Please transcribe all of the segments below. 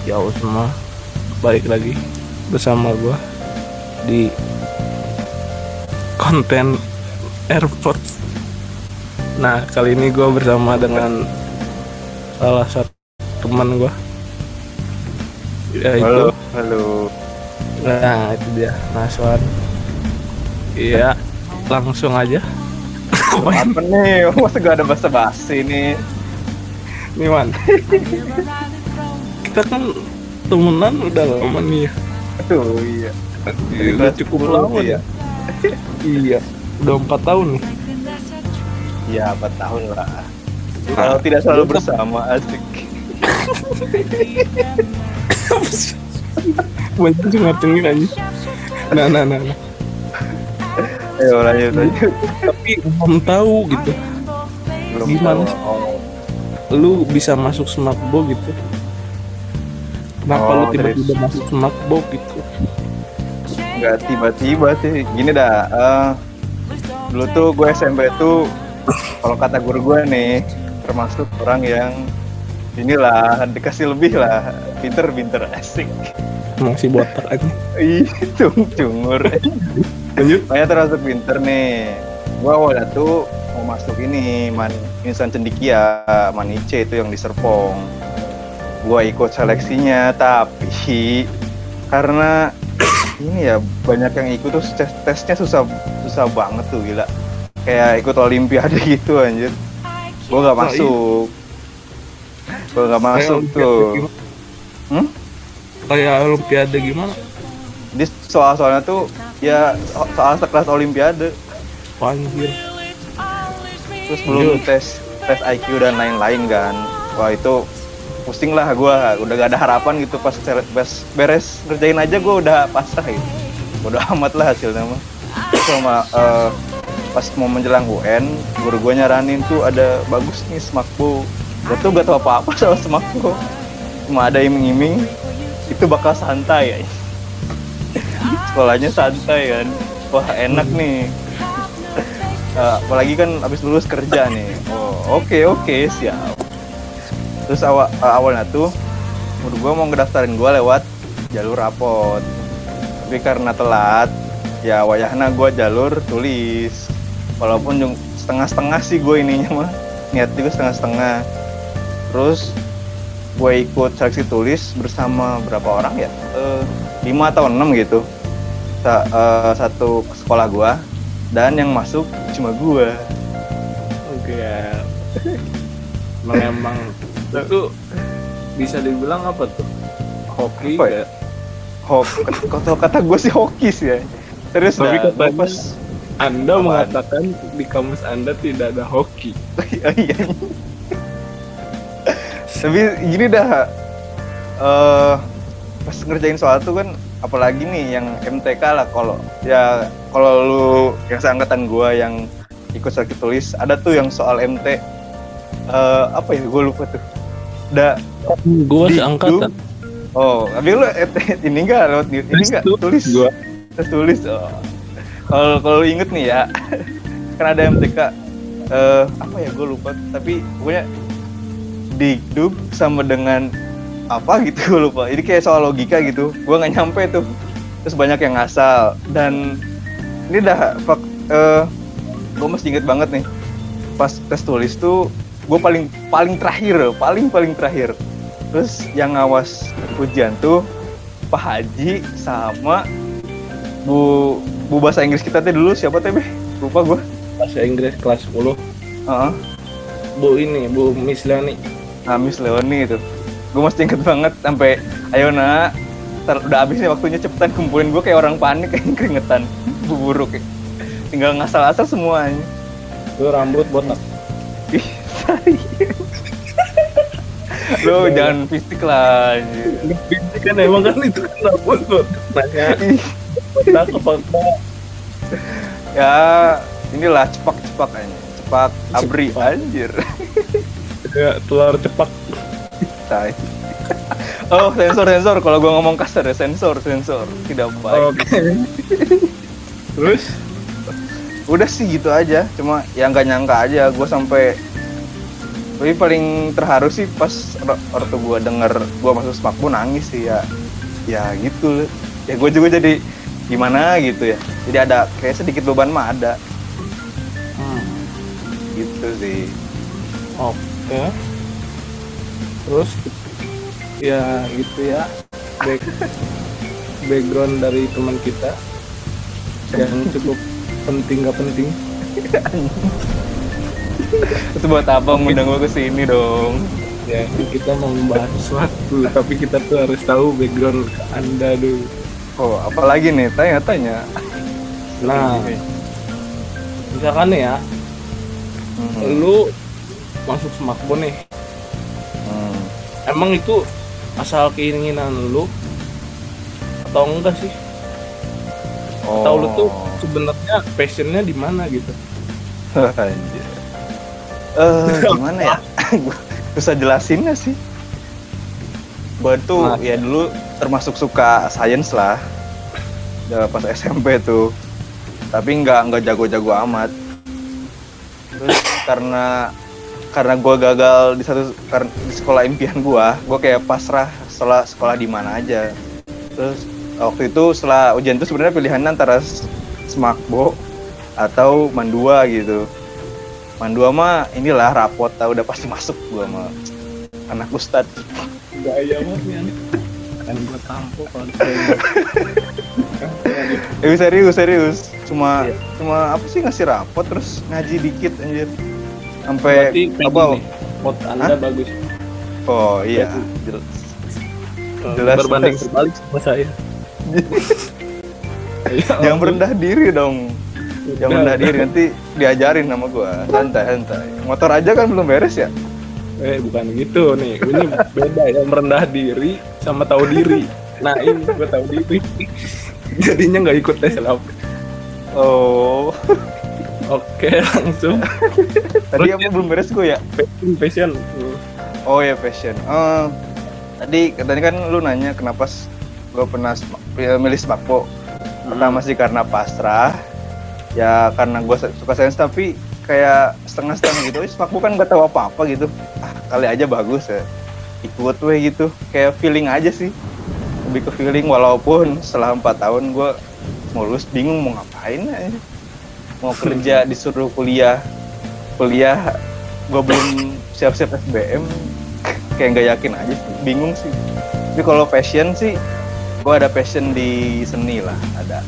Ya semua balik lagi bersama gua di konten AirPods. Nah kali ini gua bersama dengan salah satu teman gua, yaitu Halo. nah itu dia Naswan. Iya, langsung aja. Apa nih? Masa gak ada basa-basi nih? Nih man, kita kan temenan udah lama nih ya. Aduh iya. Udah cukup lama ya. Iya, udah 4 tahun nih. Iya 4 tahun lah. Kalau tidak selalu bersama asik. Banyak sih ngacengin aja. Nah. Ayo lanjut. Tapi belum tahu gitu. Belum Gimana tahu. sih? Lu bisa masuk Smakbo gitu? Kenapa lu tiba-tiba masuk Smakbo gitu? Nggak tiba-tiba sih. Gini dah. Dulu tuh gue SMP tuh, kalau kata guru gue nih, termasuk orang yang inilah dikasih lebih lah, pinter asik. Masih botak aja. Ih, cungur. Lanjut. Saya termasuk pinter nih. Gua awalnya tuh mau masuk ini Insan Cendikia, Manice itu yang di Serpong. Gua ikut seleksinya, tapi karena ini ya banyak yang ikut tuh tesnya susah banget tuh gila. Kayak ikut olimpiade gitu anjir. Gua nggak masuk. Gua nggak masuk tuh. Kayak olimpiade gimana? Di soal-soalnya tuh ya soal sekelas olimpiade. Anjir. Terus belum tes IQ dan lain-lain kan. Wah itu pusing lah gue, udah gak ada harapan gitu pas beres ngerjain aja gue udah pasrah gitu. Udah amat lah hasilnya mah. Sama pas mau menjelang UN, guru gue nyaranin tuh ada bagus nih Smakbo. Gue tuh gak tau apa-apa soal Smakbo. Cuma ada iming-iming itu bakal santai ya. Sekolahnya santai kan. Wah enak nih. Apalagi kan abis lulus kerja nih. Oh oke siap. Terus awalnya tuh guru gue mau ngedaftarin gue lewat jalur rapot. Tapi karena telat, ya wayahna gue jalur tulis. Walaupun setengah-setengah sih gue ininya mah. Niat juga setengah-setengah. Terus gue ikut seleksi tulis bersama berapa orang ya? 5 atau 6 gitu. Satu sekolah gue. Dan yang masuk cuma gue. Oke ya. Emang itu bisa dibilang apa tuh? Hoki apa ya? Kata gue sih hoki sih ya. Terus tapi dah, katanya pas Anda mengatakan di kamus Anda tidak ada hoki. Iya. Tapi gini dah, pas ngerjain soal tuh kan, apalagi nih yang MTK lah, kalau lu yang seangkatan gua yang ikut seleksi tulis, ada tuh yang soal MT, apa ya, gue lupa tuh. Gua seangkatan. Oh, tapi lu ini enggak lewat ini enggak tulis gua. Tulis. Oh. Kalau inget nih ya, kan ada MTK, apa ya gue lupa, tapi pokoknya Dikduk sama dengan apa gitu gue lupa. Ini kayak soal logika gitu. Gue nggak nyampe tuh. Terus banyak yang ngasal. Dan ini gue masih inget banget nih. Pas tes tulis tuh, gue paling terakhir. Terus yang ngawas ujian tuh Pak Haji sama Bu bahasa Inggris kita tuh dulu siapa teh lupa gue. Bahasa Inggris kelas 10. Bu Miss Leoni. Miss Leoni itu. Gue masih inget banget sampai ayo nak, udah habis nih waktunya, cepetan kumpulin. Gue kayak orang panik, kayak keringetan, buruk kayak. Tinggal ngasal-asal semuanya. Lu rambut botak. Ih, lo jangan fisik lah. Fisik kan emang kan itu kan rambut botak. Nanya botak apa? Ya inilah cepak aja. Cepak abri anjir. Ya, telur cepak. Oh sensor kalau gue ngomong kasar ya, sensor tidak baik. Oke. Terus udah sih gitu aja, cuma yang nggak nyangka aja gue sampai Tapi paling terharu sih pas ortu gue denger gue masuk Smakbo nangis sih ya. Ya gitu. Ya gue juga jadi gimana gitu ya. Jadi ada kayak sedikit beban mah ada. Gitu sih. Oke. Terus ya gitu ya. Background dari teman kita yang cukup penting gak penting. Itu buat apa ngundang gue kesini dong? Ya kita mau membahas sesuatu, tapi kita tuh harus tahu background Anda dulu. Oh, apalagi nih? Tanya-tanya. Nah, misalkan nih ya, lu masuk Smakbo nih. Emang itu asal keinginan lu atau enggak sih? Atau lu tuh sebenarnya passionnya di mana gitu? Anjir. Gimana ya? Susah jelasinnya sih. Gue tuh ya dulu termasuk suka sains lah. Ya, pas SMP tuh. Tapi nggak jago-jago amat. Terus karena gue gagal di di sekolah impian gue kayak pasrah sekolah di mana aja. Terus waktu itu setelah ujian itu sebenarnya pilihannya antara Smakbo atau Mandua gitu. Mandua mah inilah rapot, udah pasti masuk gua mah anak ustad. Gaya banget nih. Kan gua tampol kalau serius. Cuma apa sih ngasih rapot terus ngaji dikit anjir. Sampai apa? Pot Anda bagus. Oh iya. Jelas berbanding terbalik sama saya. Jangan merendah diri dong. Jangan merendah diri, nanti diajarin sama gua. Santai. Motor aja kan belum beres ya? Bukan gitu nih. Ini beda ya, merendah diri sama tahu diri. Nah ini gua tahu diri. Jadinya nggak ikut tes lah. Oh. Oke, langsung. Tadi apa belum beres gua ya? Passion. Oh ya passion. Tadi kan lu nanya kenapa gua pernah milih Smakbo. Pertama sih karena pasrah. Ya karena gue suka sains tapi kayak setengah-setengah gitu. Smakbo kan gak tahu apa-apa gitu. Kali aja bagus ya. Ikut gitu. Kayak feeling aja sih. Lebih ke feeling walaupun setelah 4 tahun gue mau lulus bingung mau ngapain aja. Mau kerja disuruh kuliah gue belum siap-siap SBM. Kayak gak yakin aja sih. Bingung sih. Tapi kalau passion sih gue ada passion di seni lah. Ada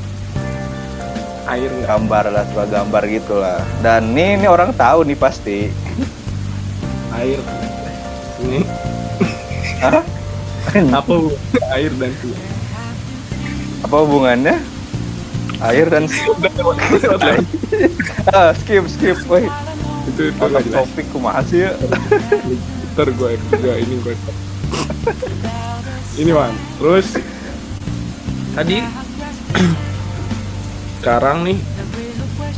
air gambar lah, suka gambar gitu lah. Dan ini orang tahu nih pasti. Air ini apa air dan apa hubungannya air dan skip woi itu topik kumaha sih ya. Ntar gue ini man. Terus tadi sekarang nih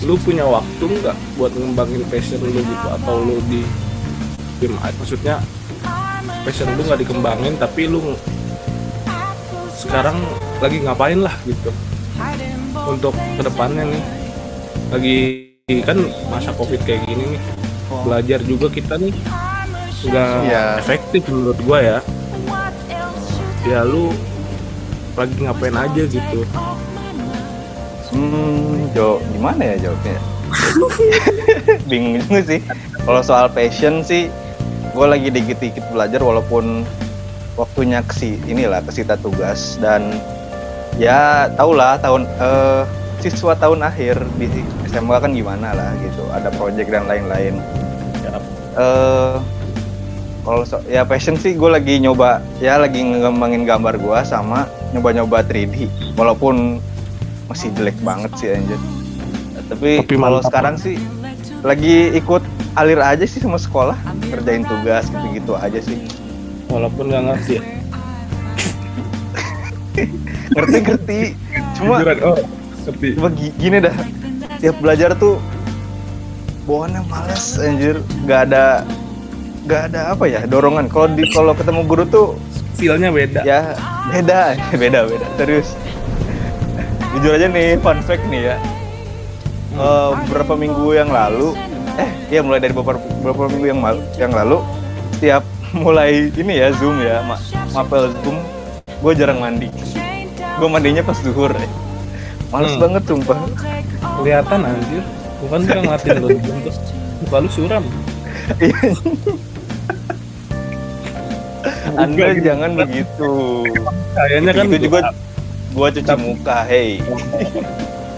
lu punya waktu nggak buat ngembangin passion lu gitu, atau lu di maksudnya passion lu nggak dikembangin tapi lu sekarang lagi ngapain lah gitu untuk kedepannya nih? Lagi kan masa covid kayak gini nih, belajar juga kita nih nggak efektif menurut gua ya. Ya lu lagi ngapain aja gitu? Gimana ya jawabnya? Bingung juga sih. Kalau soal passion sih, gue lagi dikit-dikit belajar walaupun waktunya kesita tugas. Dan ya tau lah siswa tahun akhir di SMA kan gimana lah gitu. Ada project dan lain-lain. Kalau ya passion sih gue lagi lagi ngembangin gambar gue sama nyoba-nyoba 3D. Walaupun masih jelek banget sih anjir. Tapi kalau sekarang sih lagi ikut alir aja sih sama sekolah, kerjain tugas gitu-gitu aja sih. Walaupun nggak ngerti ya. ngerti. Cuma cuma gini dah. Tiap belajar tuh bawaannya males anjir. Gak ada apa ya, dorongan. Kalau ketemu guru tuh feel-nya beda. Ya, beda. Serius. Jujur aja nih, fun fact nih ya. Beberapa minggu yang lalu mulai dari beberapa minggu yang lalu setiap mulai ini ya Zoom ya, mapel Zoom, gue jarang mandi. Gue mandinya pas zuhur. Males banget sumpah. Kelihatan anjir. Bukan gue ngeliatin lu untuk muka lu suram. Anda jangan begitu. Kayaknya kan itu juga gue cuci muka, hey.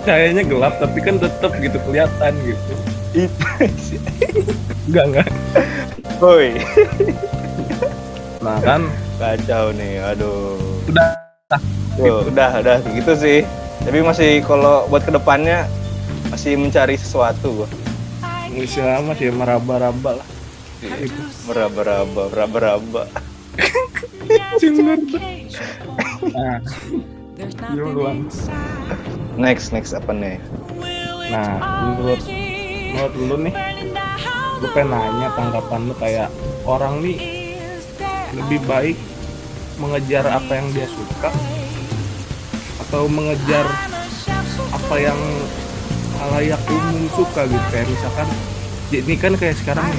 Kayaknya gelap tapi kan tetap gitu kelihatan gitu. Enggak. Woi. Nah kan kacau nih, aduh. Udah gitu sih. Tapi masih kalau buat kedepannya masih mencari sesuatu gua. Masih meraba-raba lah. Gitu. Meraba-raba. Nah, duluan. Next apa nih? Nah, menurut lu nih, lu pengen nanya tanggapan lu kayak orang nih lebih baik mengejar apa yang dia suka atau mengejar apa yang halayak umum suka gitu. Kayak misalkan ini kan kayak sekarang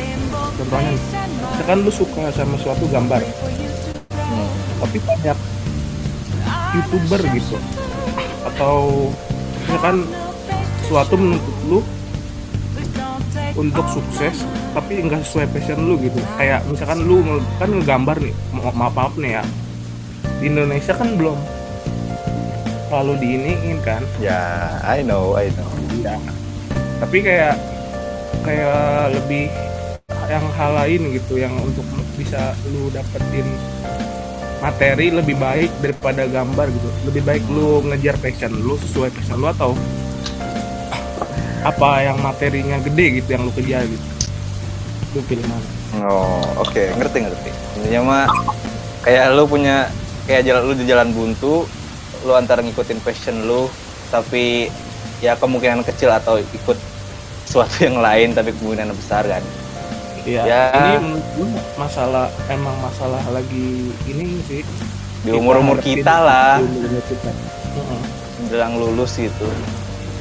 contohnya misalkan lu suka sama suatu gambar tapi banyak YouTuber gitu atau misalkan suatu menuntut lu untuk sukses tapi enggak sesuai passion lu gitu. Kayak misalkan lu kan ngegambar nih, maaf nih ya, di Indonesia kan belum terlalu diiniin kan ya. I know ya. Tapi kayak lebih yang hal lain gitu yang untuk bisa lu dapetin materi lebih baik daripada gambar gitu. Lebih baik lu ngejar passion lu, sesuai passion lu, atau apa yang materinya gede gitu yang lu kejar gitu. Lu pilih mana? Oke. Ngerti. Intinya mah kayak lu punya lu di jalan buntu, lu antara ngikutin passion lu tapi ya kemungkinan kecil atau ikut sesuatu yang lain tapi kemungkinan besar kan. Iya. Ya. Ini masalah lagi ini sih di umur kita lah. Menjelang lulus gitu.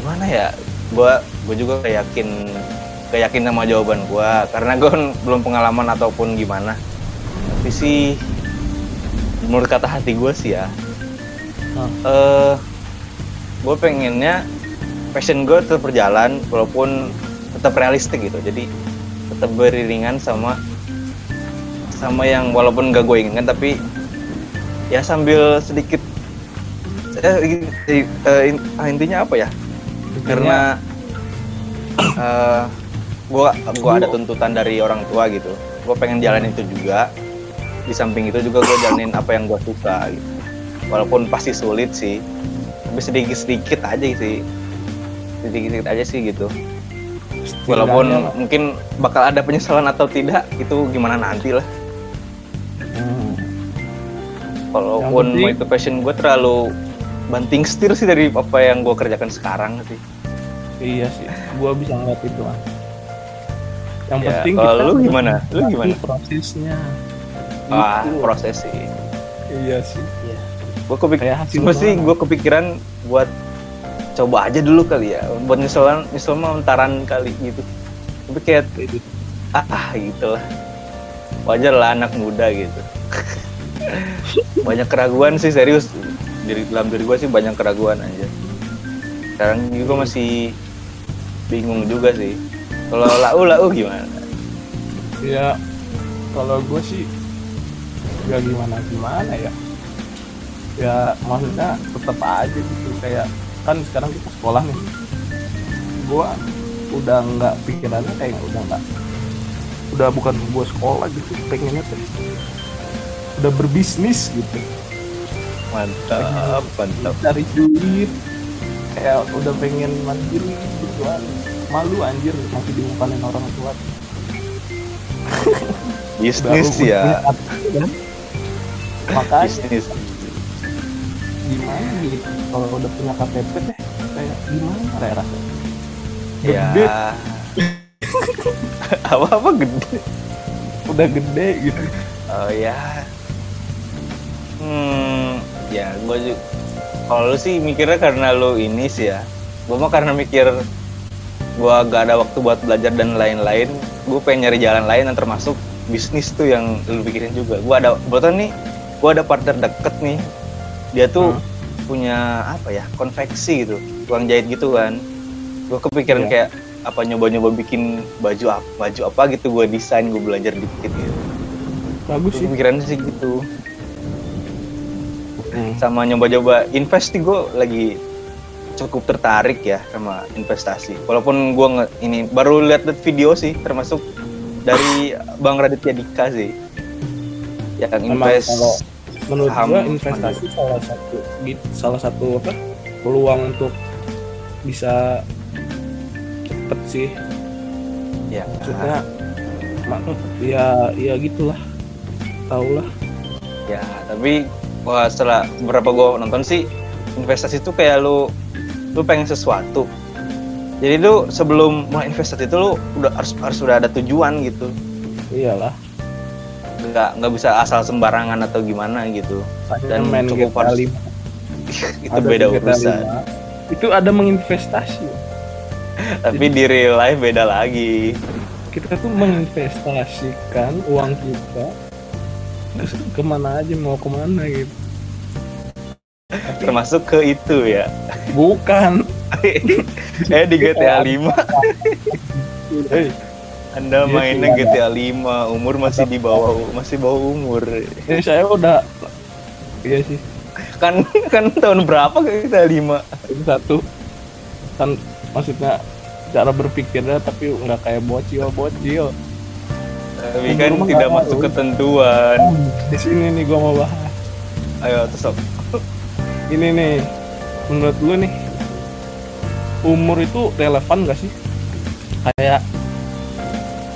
Gimana ya? Gue juga keyakin sama jawaban gue karena gue belum pengalaman ataupun gimana. Tapi sih menurut kata hati gue sih ya, gue pengennya passion gue tetap berjalan walaupun tetap realistik gitu. Jadi tetap beriringan sama yang walaupun gak gue inginkan tapi ya sambil sedikit intinya apa ya? Karena gue ada tuntutan dari orang tua gitu. Gue pengen jalanin itu juga. Di samping itu juga gue jalanin apa yang gue suka gitu. Walaupun pasti sulit sih, tapi sedikit aja sih gitu. Walaupun mungkin bakal ada penyesalan atau tidak, itu gimana nanti lah. Walaupun mau itu passion gue terlalu banting setir sih dari apa yang gue kerjakan sekarang sih. Iya sih, gue bisa ngeliat itu lah. Yang ya, penting kita lu gimana? Prosesnya. Proses sih. Iya sih. Iya. Gue kepikiran buat coba aja dulu kali ya, buat nyesel mah entaran kali gitu. Tapi kayak gitu lah. Wajar lah anak muda gitu. Banyak keraguan sih, serius. Dalam diri gue sih banyak keraguan aja. Sekarang juga masih bingung juga sih. Kalau lau gimana? Ya kalau gue sih ya gimana ya. Ya maksudnya tetap aja gitu, kayak kan sekarang kita sekolah nih. Gue udah nggak pikirannya kayak udah bukan gue sekolah gitu, pengennya tuh udah berbisnis gitu. Mantap. Cari duit, kayak udah pengen mandiri gitu. Malu anjir masih diumpannya orang tua. Bisnis ya. Makanya bisnis. Gimana gitu kalau udah punya KTP teh kayak gimana kayak rasanya? Gede. Apa gede? Udah gede gitu. Oh ya. Ya gue juga. Kalau lu sih mikirnya karena lu ini sih ya. Gue mah karena mikir gue gak ada waktu buat belajar dan lain-lain, gue pengen nyari jalan lain yang termasuk bisnis tuh yang lu pikirin juga. Gue ada partner deket nih, dia tuh punya apa ya, konveksi gitu, tukang jahit gitu kan. Gue kepikiran kayak apa nyoba-nyoba bikin baju apa gitu, gue desain, gue belajar dikit gitu. Bagus sih. Pikiran sih gitu. Sama nyoba-nyoba invest, gue lagi cukup tertarik ya sama investasi. Walaupun gue ini baru lihat video sih, termasuk dari Bang Raditya Dika sih, yang invest. Kalau menurut gue investasi salah satu apa peluang untuk bisa cepet sih. Ya. Maksudnya ya gitulah, tau lah. Ya, tapi setelah beberapa gue nonton sih, investasi itu kayak lu pengen sesuatu. Jadi lu sebelum mulai investasi itu lu harus sudah ada tujuan gitu. Iyalah. Nggak bisa asal sembarangan atau gimana gitu. Dan main cukup harus itu beda urusan. Itu ada menginvestasi. Tapi di real life beda lagi. Kita tuh menginvestasikan uang kita kemana aja, mau kemana gitu. Termasuk ke itu ya. Bukan. Di GTA 5. Anda mainnya GTA 5, umur masih bawah umur. Ini saya udah. Iya sih. Kan tahun berapa GTA 5? Itu satu. Kan maksudnya cara berpikirnya tapi nggak kayak bocil. Tapi kan tidak masuk ketentuan. Di sini nih gua mau bahas. Ayo terus. Ini nih, menurut lu nih, umur itu relevan nggak sih? Kayak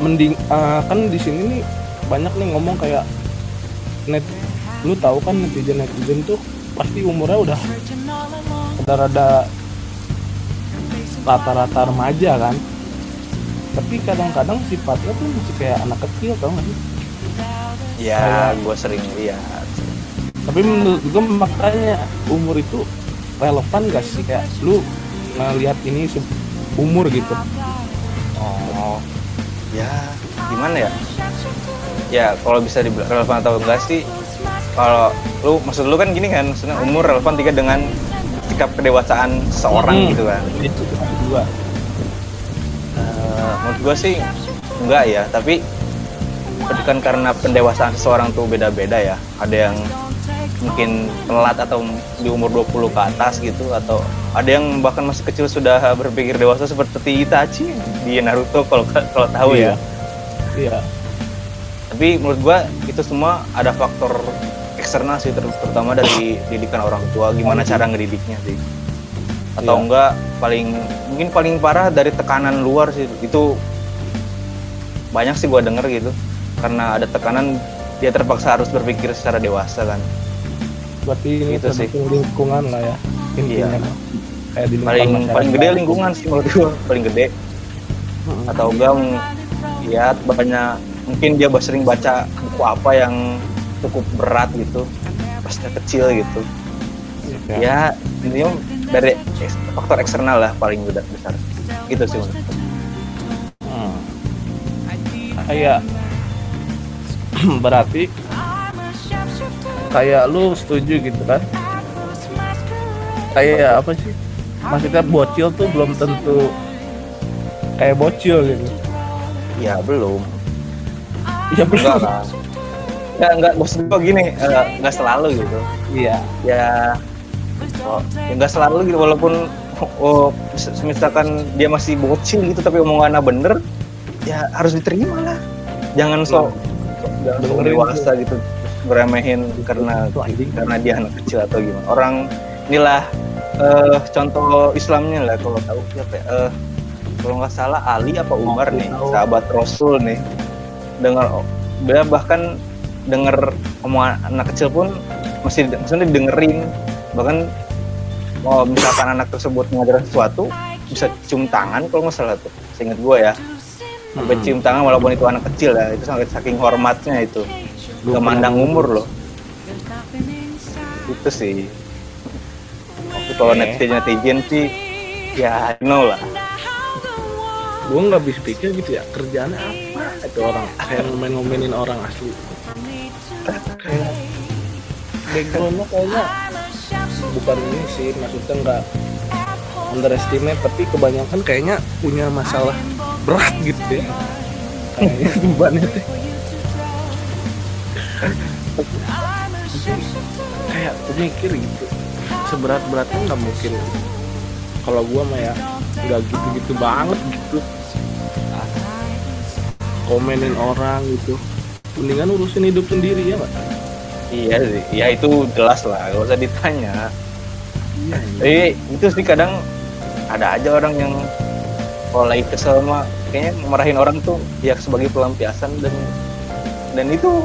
mending kan di sini nih banyak nih ngomong kayak lu tahu kan netizen tuh pasti umurnya udah rada rata-rata remaja kan, tapi kadang-kadang sifatnya tuh masih kayak anak kecil, tau nggak sih? Ya, gue sering lihat. Tapi menurut gue makanya umur itu relevan gak sih, kayak lu ngelihat ini umur gitu? Oh, ya gimana ya? Ya kalau bisa dibilang relevan atau enggak sih, kalau maksud lu kan gini kan, maksudnya umur relevan dengan sikap kedewasaan seseorang gitu kan? Itu kedua. Menurut gue sih enggak ya, tapi kan karena pendewasaan seseorang tuh beda-beda ya. Ada yang mungkin telat atau di umur 20 ke atas gitu, atau ada yang bahkan masih kecil sudah berpikir dewasa seperti Itachi di Naruto kalau tahu ya. Iya. Tapi menurut gua itu semua ada faktor eksternal sih, terutama dari didikan orang tua, gimana cara ngedidiknya sih. Atau enggak paling parah dari tekanan luar sih. Itu banyak sih gua denger gitu. Karena ada tekanan, dia terpaksa harus berpikir secara dewasa kan. Berarti ini gitu sih, lingkungan lah ya intinya. Iya. Kayak di paling gede lingkungan sih menurut gue, paling gede. Atau enggak lihat banyak, mungkin dia sering baca buku apa yang cukup berat gitu pas dia kecil gitu. Ya intinya dari faktor eksternal lah paling besar gitu sih menurut gue. Kayak berarti kayak lu setuju gitu kan, kayak apa sih, maksudnya bocil tuh belum tentu kayak bocil gitu. Ya belum. Enggak lah. Enggak maksud gue gini, enggak selalu gitu. Iya. Ya enggak selalu gitu, walaupun misalkan dia masih bocil gitu tapi omongannya bener, ya harus diterima lah. Jangan sok dewasa gitu beremehin karena dia anak kecil atau gimana. Orang inilah contoh Islamnya lah, kalau tahu siapa ya, kalau nggak salah Ali apa Umar nih, sahabat Rasul nih, bahkan denger omongan anak kecil pun maksudnya dengerin. Bahkan misalkan anak tersebut mengajarkan sesuatu, bisa cium tangan kalau nggak salah tuh, seingat gue ya, sampai cium tangan walaupun itu anak kecil ya. Itu sangat saking hormatnya itu, gak mandang umur loh. Itu sih. Kalau netizen sih ya know lah. gue nggak bisa pikir gitu ya, kerjaannya apa itu orang kayak ngomenin orang asli, kayak backgroundnya kayaknya bukan ini sih, maksudnya nggak underestimate, tapi kebanyakan kayaknya punya masalah berat gitu ya kayaknya bebannya tuh. Kayak aku mikir gitu, seberat-beratnya nggak mungkin. Kalau gua mah ya nggak gitu-gitu banget gitu, komenin orang gitu, mendingan urusin hidup sendiri ya Pak. Iya sih, ya itu jelas lah, gak usah ditanya. Iya. Itu sih kadang ada aja orang yang kalau lagi kesel mah kayaknya marahin orang tuh ya sebagai pelampiasan, dan itu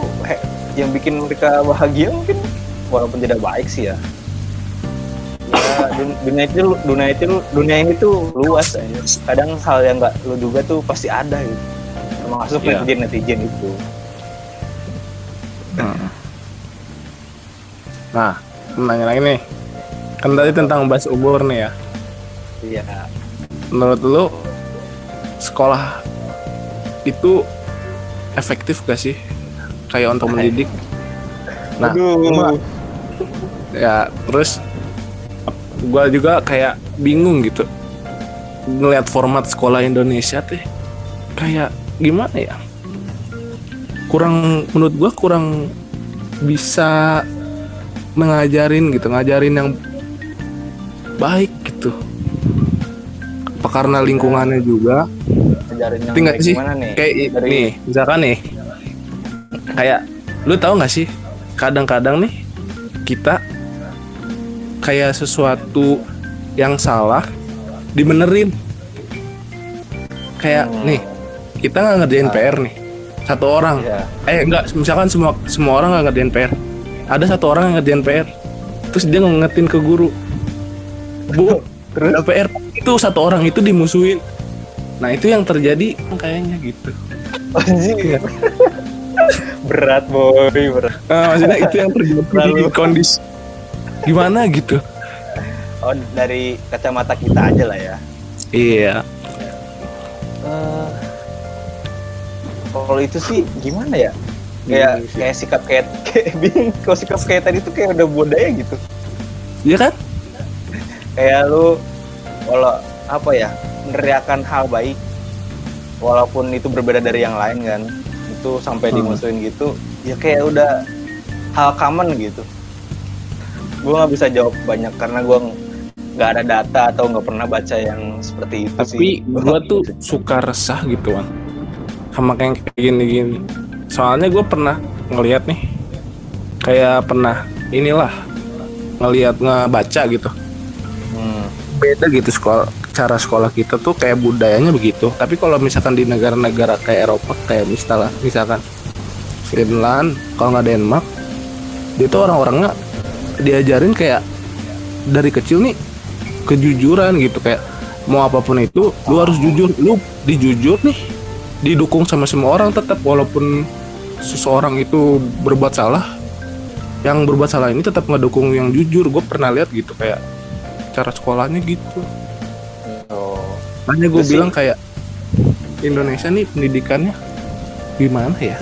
yang bikin mereka bahagia mungkin, walaupun tidak baik sih ya. Ya dunia ini tuh luas aja. Kadang hal yang nggak lu duga tuh pasti ada gitu. Termasuk netizen itu. Nah, nanya lagi nih. Kan tadi tentang bahas umur nih ya. Iya. Menurut lu sekolah itu efektif gak sih kayak untuk mendidik? Nah, ya terus gua juga kayak bingung gitu ngeliat format sekolah Indonesia teh kayak gimana ya? Menurut gua kurang bisa ngajarin yang baik gitu. Apa karena lingkungannya juga? Tinggal sih kayak dari... nih, misalkan nih, kayak lu tahu nggak sih? Kadang-kadang nih kita kayak sesuatu yang salah dibenerin. Kayak nih, kita nggak ngerjain PR nih, satu orang. Enggak, misalkan semua orang nggak ngerjain PR. Ada satu orang yang ngerjain PR, terus dia ngingetin ke guru, Bu, terus PR itu satu orang itu dimusuhin. Nah itu yang terjadi kayaknya gitu. Anjir. Berat boy, berat. Maksudnya itu yang terjadi di kondisi gimana gitu. Oh, dari kacamata kita aja lah ya. Iya. Kalau itu sih gimana ya? Kayak sikap kayak bingung. Kalau sikap kayak tadi tuh kayak udah budaya gitu. Iya kan? Kayak lu kalau apa ya, meneriakan hal baik walaupun itu berbeda dari yang lain kan, itu sampai dimusuhin gitu ya, kayak udah hal common gitu. Gue nggak bisa jawab banyak karena gue nggak ada data atau nggak pernah baca yang seperti itu. Tapi gue tuh suka resah gitu kan sama kayak gini. Soalnya gue pernah ngeliat nih, kayak pernah ngebaca gitu. Beda gitu cara sekolah kita tuh kayak budayanya begitu. Tapi kalau misalkan di negara-negara kayak Eropa, kayak misalkan Finland, kalau nggak Denmark, dia tuh orang-orangnya diajarin kayak dari kecil nih kejujuran gitu, kayak mau apapun itu lu harus jujur, lu dijujur nih, didukung sama semua orang tetap, walaupun seseorang itu berbuat salah, yang berbuat salah ini tetap ngedukung yang jujur. Gue pernah lihat gitu kayak cara sekolahnya gitu. Makanya gue bilang kayak Indonesia nih pendidikannya gimana ya,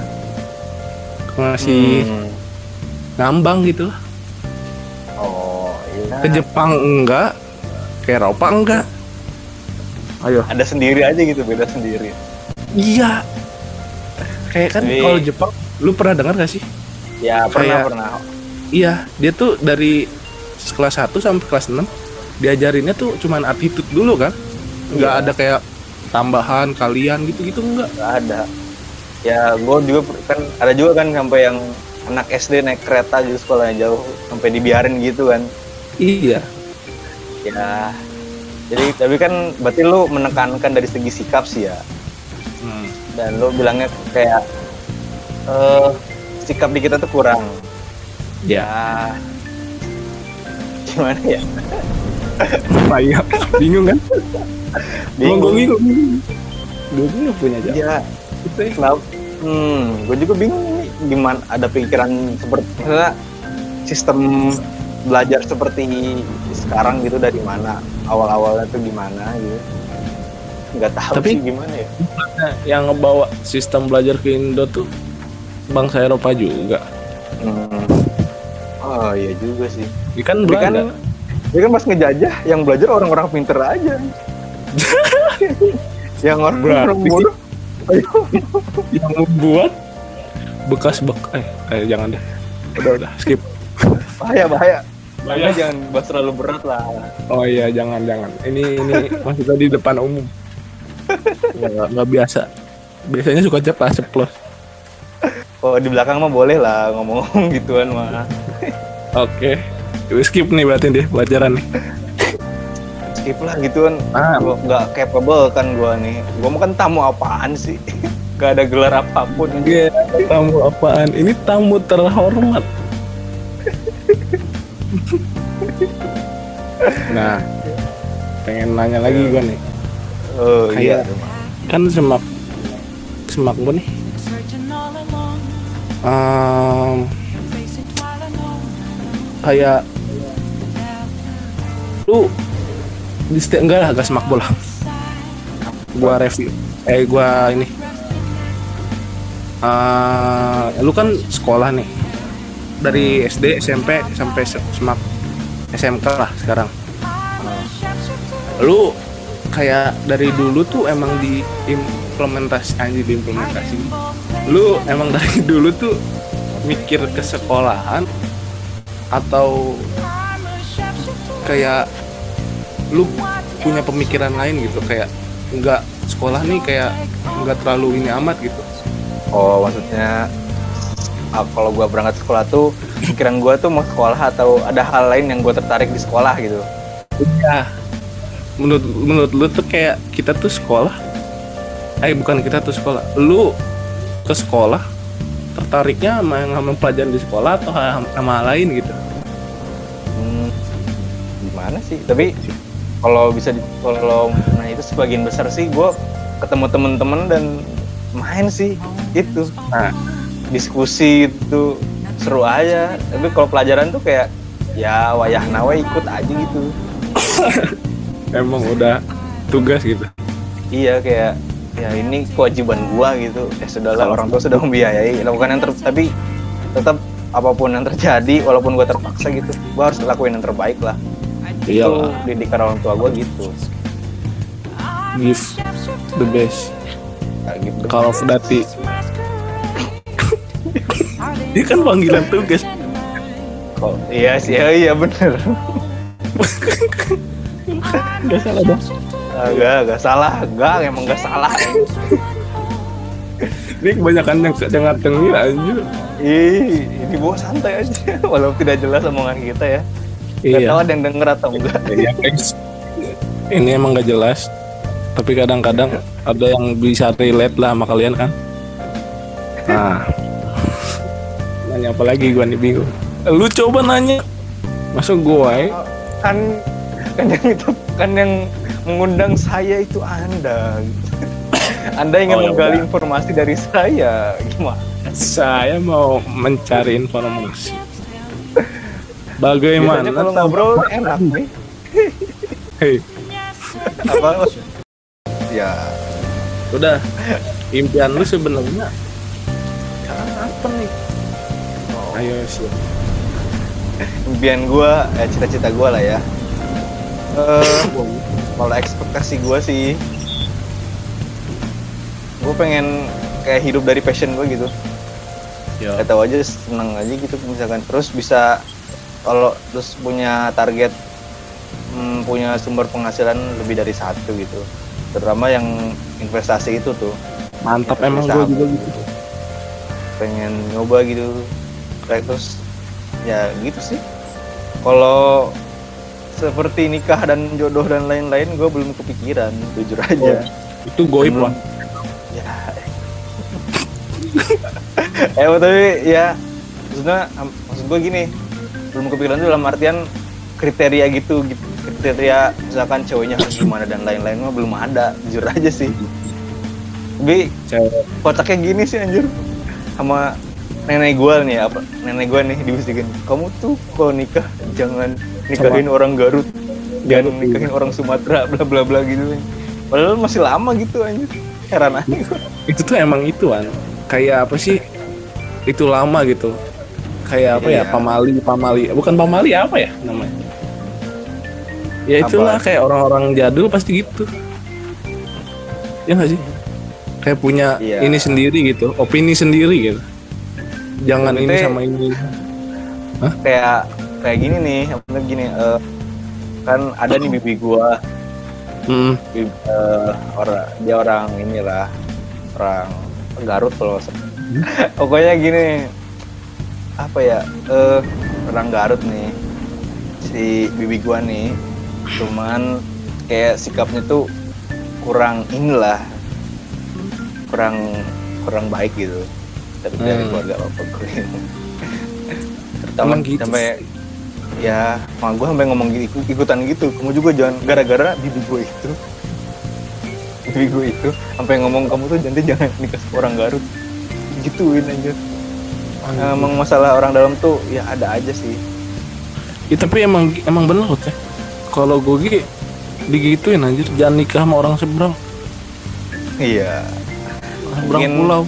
masih ngambang gitu lah. Iya. Ke Jepang enggak, ke Eropa enggak. Ayo. Ada sendiri aja gitu, beda sendiri. Iya. Kayak kan kalau Jepang, lu pernah dengar gak sih? Ya pernah. Iya, dia tuh dari kelas 1 sampai kelas 6 diajarinnya tuh cuman attitude dulu kan. Enggak ada kayak tambahan kalian gitu-gitu, enggak ada. Ya gue juga kan ada juga kan sampai yang anak SD naik kereta gitu sekolahnya jauh sampai dibiarin gitu kan. Iya. Ya. Jadi tapi kan berarti lu menekankan dari segi sikap sih ya. Dan lu bilangnya kayak sikap di kita tuh kurang. Ya. Gimana ya? Iya, bingung kan? Bingung. Gue bingung punya aja. Ya. Kenapa? Gue juga bingung nih gimana ada pikiran seperti misalnya sistem belajar seperti sekarang gitu dari mana, awal-awalnya tuh gimana gitu. nggak tahu Tapi sih gimana ya. yang ngebawa sistem belajar ke Indo tuh bangsa Eropa juga. Oh iya juga sih. Ini kan Belanda. Dia kan pas ngejajah yang belajar orang-orang pinter aja. Yang orang-orang bodoh. Yang membuat bekas jangan deh. Udah skip. Bahaya. Jangan bahas terlalu berat lah. Oh iya, jangan. Ini masih tadi depan umum. Nggak biasa. Biasanya suka ceplos. Oh di belakang mah boleh lah ngomong gituan mah. Oke. Skip nih berarti deh pelajaran nih. Skip lah gituan. Gua nggak capable kan gua nih. Gua mau kan tamu apaan sih? Gak ada gelar apapun. Iya, tamu apaan? Ini tamu terhormat. Nah, pengen nanya lagi gua nih. Oh iya. Kan semak gua nih. Kayak lu enggak semak bola. Gua review. Gua ini. Lu kan sekolah nih dari SD, SMP sampai semak SMK lah sekarang. Lu kayak dari dulu tuh emang diimplementasi. Lu emang dari dulu tuh mikir ke sekolahan atau kayak lu punya pemikiran lain gitu, kayak enggak sekolah nih kayak enggak terlalu ini amat gitu. Oh maksudnya kalau gue berangkat sekolah tuh pikiran gue tuh mau sekolah atau ada hal lain yang gue tertarik di sekolah gitu. Iya. Menurut lu tuh kayak kita tuh sekolah. Bukan kita tuh sekolah. Lu ke sekolah tertariknya sama pelajaran di sekolah atau sama hal lain gitu? Gimana sih? Tapi kalau itu sebagian besar sih gue ketemu temen-temen dan main sih itu. Nah, diskusi itu seru aja. Tapi kalau pelajaran tuh kayak ya wayah nawa ikut aja gitu. Emang udah tugas gitu. Iya kayak ya ini kewajiban gua gitu. Ya sudahlah, orang tua sudah membiayai, lakukan yang tapi tetap apapun yang terjadi walaupun gua terpaksa gitu, gua harus lakuin yang terbaik lah. Itu didikan orang tua gua gitu. Give the best. Gitu. Kalau Fedati ini kan panggilan tugas. Oh iya sih, iya bener. Gak salah dong. Gak salah, emang gak salah. Ini kebanyakan yang cengar-cengir aja. Ini bawa santai aja, walaupun tidak jelas omongan kita ya. Gak tahu ada yang denger atau enggak. Iya, ini emang gak jelas. Tapi kadang-kadang ada yang bisa relate lah sama kalian kan. Nah, nanya apa lagi gue nih bingung. Lu coba nanya. Masa gue kan yang itu kan yang mengundang saya itu Anda. Anda ingin menggali informasi dari saya. Gimana? Saya mau mencari informasi. Bagaimana? Biasanya kalau ngobrol enak nih. Hei. Apa? Ya. Udah. Impian lu sebenarnya apa nih? Ayo sih. Impian gue, cita-cita gue lah ya. Kalau ekspektasi gue sih, gue pengen kayak hidup dari passion gue gitu. Gak tau aja, seneng aja gitu misalkan. Terus bisa kalau terus punya target, punya sumber penghasilan lebih dari satu gitu. Terutama yang investasi itu tuh. Mantap emang gue juga gitu. Pengen nyoba gitu. Kayak terus ya gitu sih. Kalau seperti nikah dan jodoh dan lain-lain gue belum kepikiran, jujur aja. Itu goib lah. Ya. Tapi ya maksud gue gini, belum kepikiran itu dalam artian kriteria gitu, kriteria misalkan ceweknya harus gimana dan lain-lain mah belum ada, jujur aja sih. Tapi kocaknya gini sih anjir, sama nenek gue nih dibisikin, kamu tuh kalau nikah jangan nikahin orang Garut, jangan nikahin orang Sumatera, bla bla bla gitu. Padahal masih lama gitu anjir. Heran aja. Itu tuh emang ituan. Kayak apa sih? Itu lama gitu. Kayak apa ya? Iya. Pamali. Bukan pamali, apa ya namanya? Ya itulah, Apa? kayak orang-orang jadul pasti gitu. Ya nggak sih? Kayak punya Iya. ini sendiri gitu, opini sendiri gitu. Jangan ini Maksudnya- sama ini. Kayak gini nih, bener gini, kan ada nih bibi gua, dia orang inilah, orang Garut kalau pokoknya gini, apa ya, orang Garut nih, si bibi gua nih, cuman kayak sikapnya tuh kurang inilah, kurang baik gitu dari keluarga bapak gue. Emang gitu sampai ya mak gue sampai ngomong gitu, ikutan gitu, kamu juga jangan, gara-gara bibi gue itu sampai ngomong kamu tuh jangan nikah sama orang Garut gituin aja. Emang masalah orang dalam tuh ya ada aja sih. Ya, tapi emang bener loh teh. Kalau gue digituin anjir, jangan nikah sama orang seberang. Iya, Seberang Mungkin- pulau.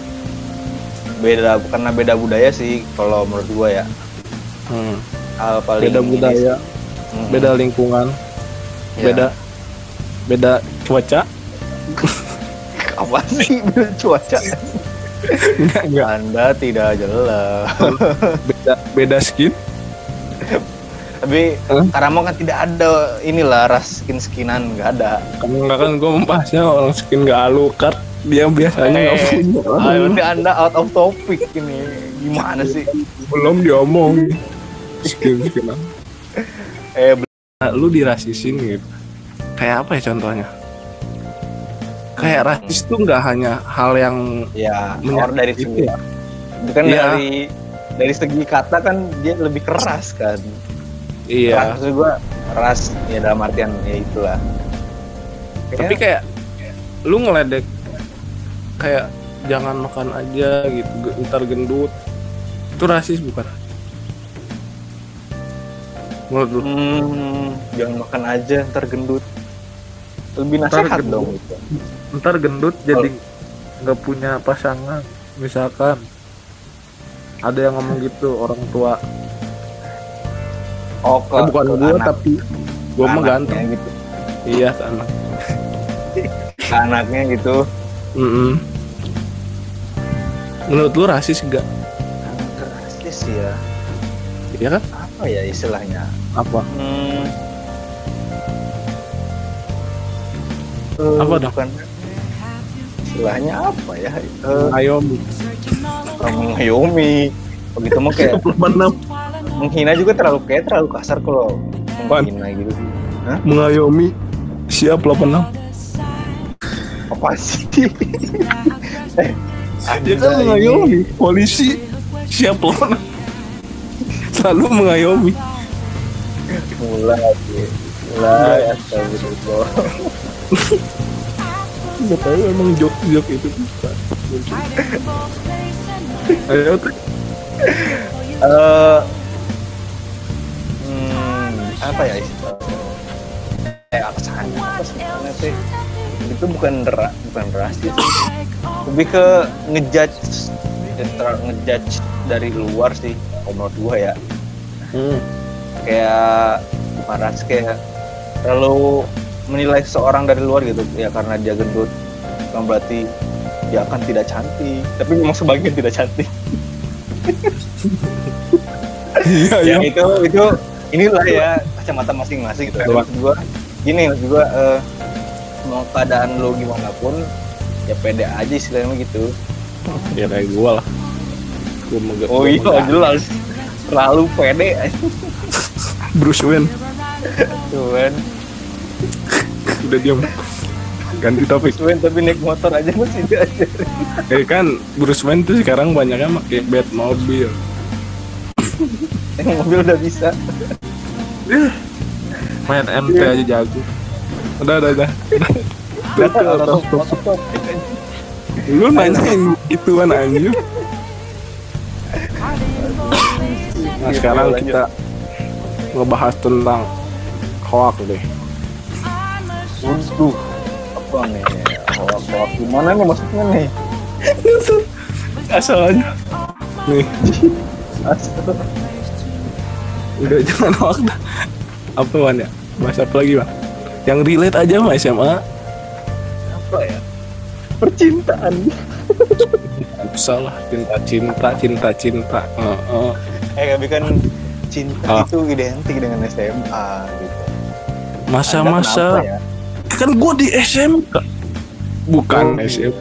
karena beda budaya sih kalau menurut gue ya. Hal paling Beda budaya, beda lingkungan, Ya. beda cuaca. Apa sih beda cuaca? Enggak. Anda tidak jelas. Beda skin. Tapi Karamo kan tidak ada inilah ras skinan, nggak ada. Enggak kan gue membahasnya orang skin gak alucard, dia biasanya nggak punya. Nanti Anda out of topic ini. Gimana sih? Belum diomong. Skin. Nah, lu dirasisin gitu. Kayak apa ya contohnya? Kayak rasis tuh nggak hanya hal yang Ya, menyakiti dari segi ya. bukan Iya. dari segi kata kan dia lebih keras kan. Iya. Maksud gua ras ya dalam artian ya itulah. Tapi kayak lu ngeledek kayak jangan makan aja gitu, ntar gendut. Itu rasis bukan? Menurut lu? Jangan makan aja ntar gendut. Lebih Ntar nasihat gendut. dong gitu. Ntar gendut jadi nggak punya pasangan, misalkan. Ada yang ngomong gitu orang tua. Oh, Bukan ke gua anak- tapi gua mah anaknya ganteng. gitu. Iya sana. Ke anaknya gitu. Menurut lu rasis gak? Rasis ya. Iya kan? Apa ya istilahnya? Apa? Apa dong? Bukan. Istilahnya apa ya? Ayomi. Mengayomi. Begitu mah kayak 26. menghina juga terlalu kasar kalau menghina gitu. Hah? Mengayomi. Siap 86. Apa sih? Dia kan mengayomi. Polisi. Siap 86. Selalu mengayomi. Mulai astagfirullah. Gak tahu emang jok itu bisa. Ayo tuh. Apa ya istilahnya? Aksannya apa sebenarnya sih? Itu bukan rasis, lebih ke ngejudge dari luar sih, kalau menurut gua ya. Kayak bukan rasis, kayak terlalu menilai seseorang dari luar gitu ya, karena dia gendut bukan berarti dia akan tidak cantik, tapi memang sebagian tidak cantik. Iya. Ya itu inilah ya kacamata masing-masing gitu. Maksud gua gini, mau keadaan lo gimana pun ya pede aja istilahnya gitu. Ya kayak gua lah. Oh iya jelas, terlalu pede. Bruce Wayne. Tuh kan, Udah diam. Ganti topik. tapi naik motor aja masih aja. Kan Bruce Wayne tuh sekarang banyaknya pakai Batmobile. Mobil udah bisa. Main MT aja jago. Udah. Top. Lu nanyain ituan anjir. Nah sekarang kita ngebahas tentang hoax deh. Waduh, Wah nih, hoak gimana nih maksudnya nih? Asalnya nih udah jangan hoak dah. Apa Wan ya? Bahas apa lagi Bang? Yang relate aja sama SMA. Apa ya? Percintaan. Salah, cinta. Tapi kan cinta itu identik dengan SMA gitu. Masa-masa ya? kan gue di SMK bukan SMP.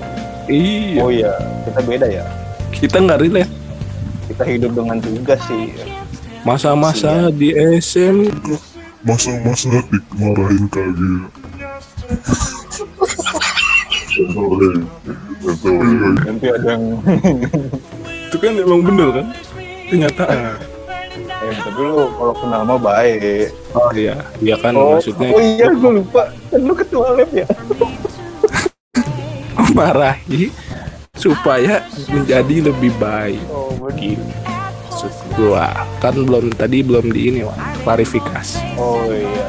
Iya. Oh iya, kita beda ya. Kita nggak relate. Kita hidup dengan tugas sih. Masa-masa di SMK. Masa-masa dimarahin kagak. Nanti ada yang Itu kan emang bener kan? Kenyataan. tapi lu kalau kenal mah baik. Oh iya, iya kan maksudnya. Oh iya, gue lupa. Kan lu ketua lab ya. Marahi supaya menjadi lebih baik. Oh Gitu. Maksud gua kan belum di ini Wak, klarifikasi. Oh iya.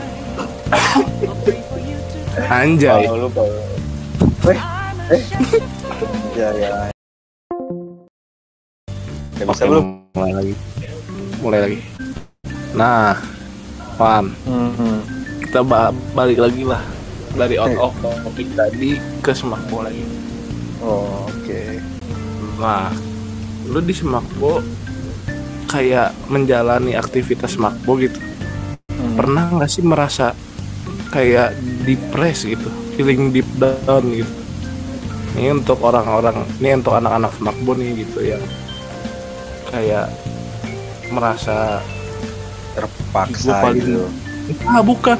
Anjay. Oh, lupa. Ya. Gak bisa belum? Mulai lagi. Nah, Wan, kita balik lagi lah dari out of topic tadi ke Semakbo lagi. Oh, oke. Nah, lu di Semakbo kayak menjalani aktivitas Semakbo gitu. Pernah nggak sih merasa kayak depres gitu, feeling deep down gitu? Ini untuk untuk anak-anak Semakbo nih gitu yang kayak merasa terpaksa gitu. Bukan.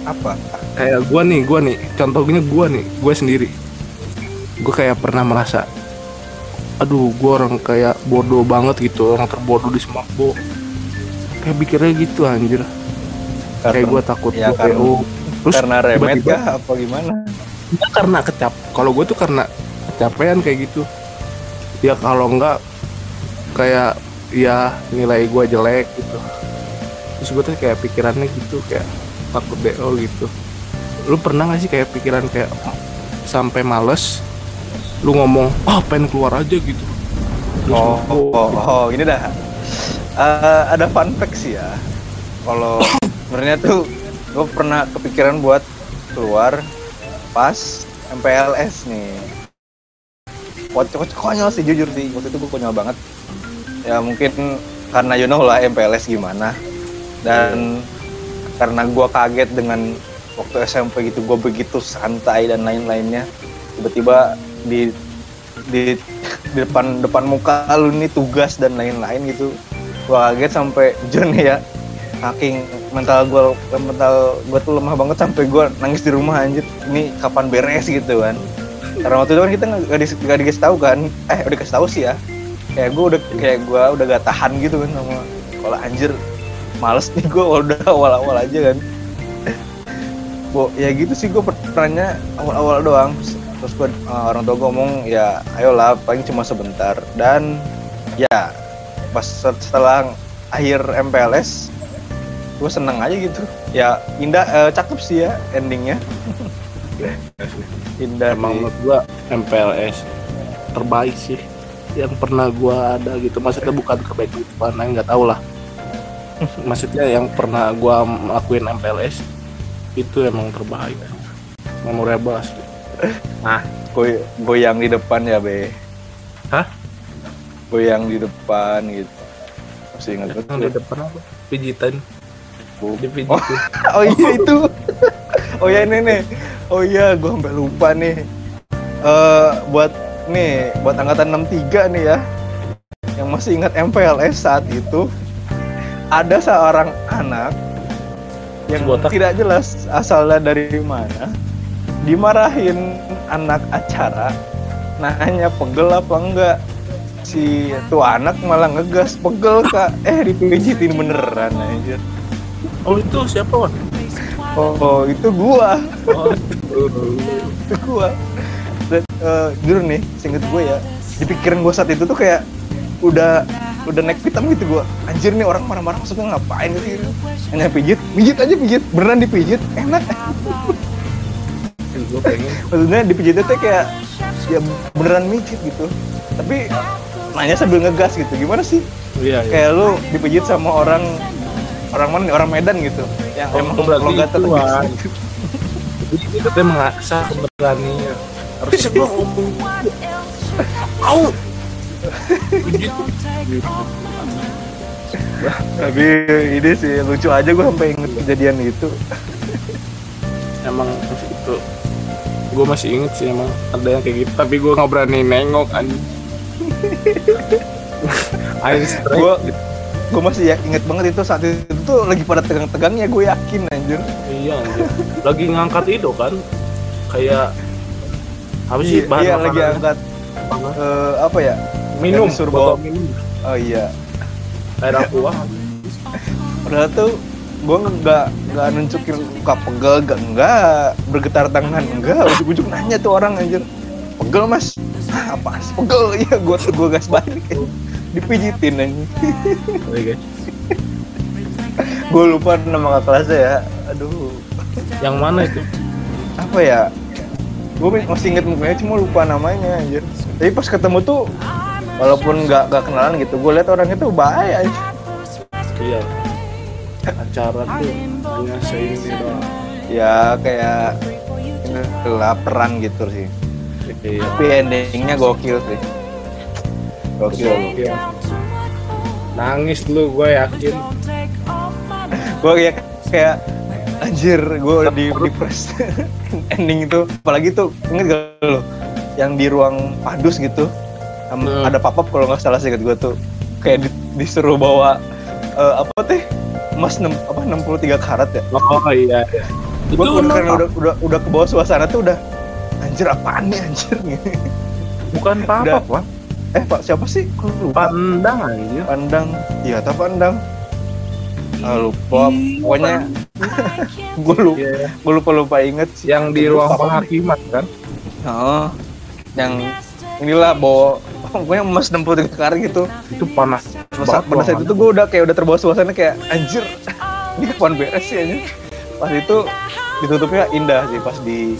Apa? Kayak gue nih, contohnya gue sendiri. Gue kayak pernah merasa, aduh, gue orang kayak bodoh banget gitu, orang terbodoh di Semakbo. Kayak pikirnya gitu anjir. Kayak gue takut ya, terus karena remet kah apa gimana? Enggak, karena kalau gue tuh karena kecapean kayak gitu. Ya kalau enggak kayak ya nilai gue jelek gitu. Terus gue tuh kayak pikirannya gitu, kayak takut DO gitu. Lu pernah gak sih kayak pikiran kayak sampai males lu ngomong pengen keluar aja gitu? Ini dah ada fun fact sih ya. Kalau sebenarnya tuh gue pernah kepikiran buat keluar pas MPLS nih. Konyol sih, jujur sih, waktu itu gue konyol banget. Ya mungkin karena you know lah MPLS gimana. Dan karena gue kaget dengan waktu SMP gitu, gue begitu santai dan lain-lainnya. Tiba-tiba di depan muka lu nih tugas dan lain-lain gitu. Gue kaget sampai John ya, saking mental gue tuh lemah banget sampai gue nangis di rumah anjir. Ini kapan beres gitu kan? Karena waktu itu kan kita nggak dikasih tahu kan? Udah dikasih tahu sih ya. Kayak gue udah gak tahan gitu kan sama kalau anjir males nih gue udah awal-awal aja kan. Ya gitu sih, gue pernahnya awal-awal doang. Terus gue orang tua gue ngomong ya ayolah paling cuma sebentar. Dan ya pas setelah akhir MPLS gue seneng aja gitu. Ya indah, cakep sih ya endingnya. Indah. Emang menurut gue MPLS terbaik sih yang pernah gue ada gitu. Maksudnya bukan kebaikan, nggak tahu lah. Maksudnya yang pernah gue lakuin MPLS itu emang terbaik, memorable asli. Nah, goyang di depan ya be. Hah? Goyang di depan gitu. Masih ingat betul. Di depan apa? Pijitan. Dipijitin. Oh iya itu. Oh ya ini nih. Oh iya, gue sampai lupa nih. Buat angkatan 63 nih ya, yang masih ingat MPLS saat itu, ada seorang anak yang tidak jelas asalnya dari mana, dimarahin anak acara, nanya pegel apa enggak. Si tuh anak malah ngegas, pegel kak, dipijitin beneran aja. Oh itu siapa Wan? Oh itu gua. Itu gua. Jujur nih, seinget gue ya, di pikiran gue saat itu tuh kayak udah naik pitam gitu gue. Anjir nih orang marah-marah maksudnya ngapain gitu. Hanya pijit aja, beneran dipijit, enak. gue pengen. Maksudnya dipijitnya tuh kayak ya beneran mijit gitu. Tapi nanya sambil ngegas gitu. Gimana sih? Iya. Kayak lu dipijit sama orang mana? Orang Medan gitu. Yang emang logat tegas gitu. Jadi kita tuh mengasah keberanian. Harusnya gue ngomong. Au. Begitu. Tapi ini sih lucu aja gue sampai inget kejadian itu. Emang itu gue masih inget sih emang ada yang kayak gitu, tapi gue nggak berani nengok anjing. Gue masih inget banget itu saat itu tuh lagi pada tegang-tegangnya, gue yakin anjir. Iya anjir. Lagi ngangkat itu kan kayak apa sih bahan iya, makanan? lagi angkat apa ya? Minum, botol minum. Oh iya. Air aqua. Padahal tuh gue nggak nunjukin muka pegel, enggak bergetar tangan, enggak, ujuk-ujuk nanya tuh orang anjir. Pegel mas? Apa sih pegel? Iya, gue gas balik, dipijitin anjir. Oke. Gue lupa nama kakak kelasnya ya. Aduh. Yang mana itu? Apa ya? Gue masih inget mukanya, cuma lupa namanya anjir. Tapi pas ketemu tuh, walaupun nggak kenalan gitu, gue liat orangnya tuh baik aja. Iya. Acara tuh hanya seini doang. Ya kayak laparan gitu sih. Iya. Tapi endingnya gokil sih. Gokil. Nangis lu, gue yakin. Gue kayak anjir, gue di press ending itu. Apalagi tuh inget gak lo yang di ruang padus gitu, ada papap kalau nggak salah sih gue tuh kayak disuruh bawa apa teh emas 63 karat ya. Oh iya. Gue udah ke bawah suasana tuh udah anjir apaan nih anjir. Bukan papap Bang. Pak siapa sih? Lupa. Pandang aja. Pandang. Iya, tak Pandang. Lupa. Pokoknya gue lupa inget sih. Yang di ruang penghakiman kan? Oh. Yang inilah bawa pokoknya emas 63 karat gitu. Itu panas. Pada saat itu gue udah terbawa suasana kayak anjir. Ini kapan beres sih anjir. Pas itu ditutupnya indah sih pas di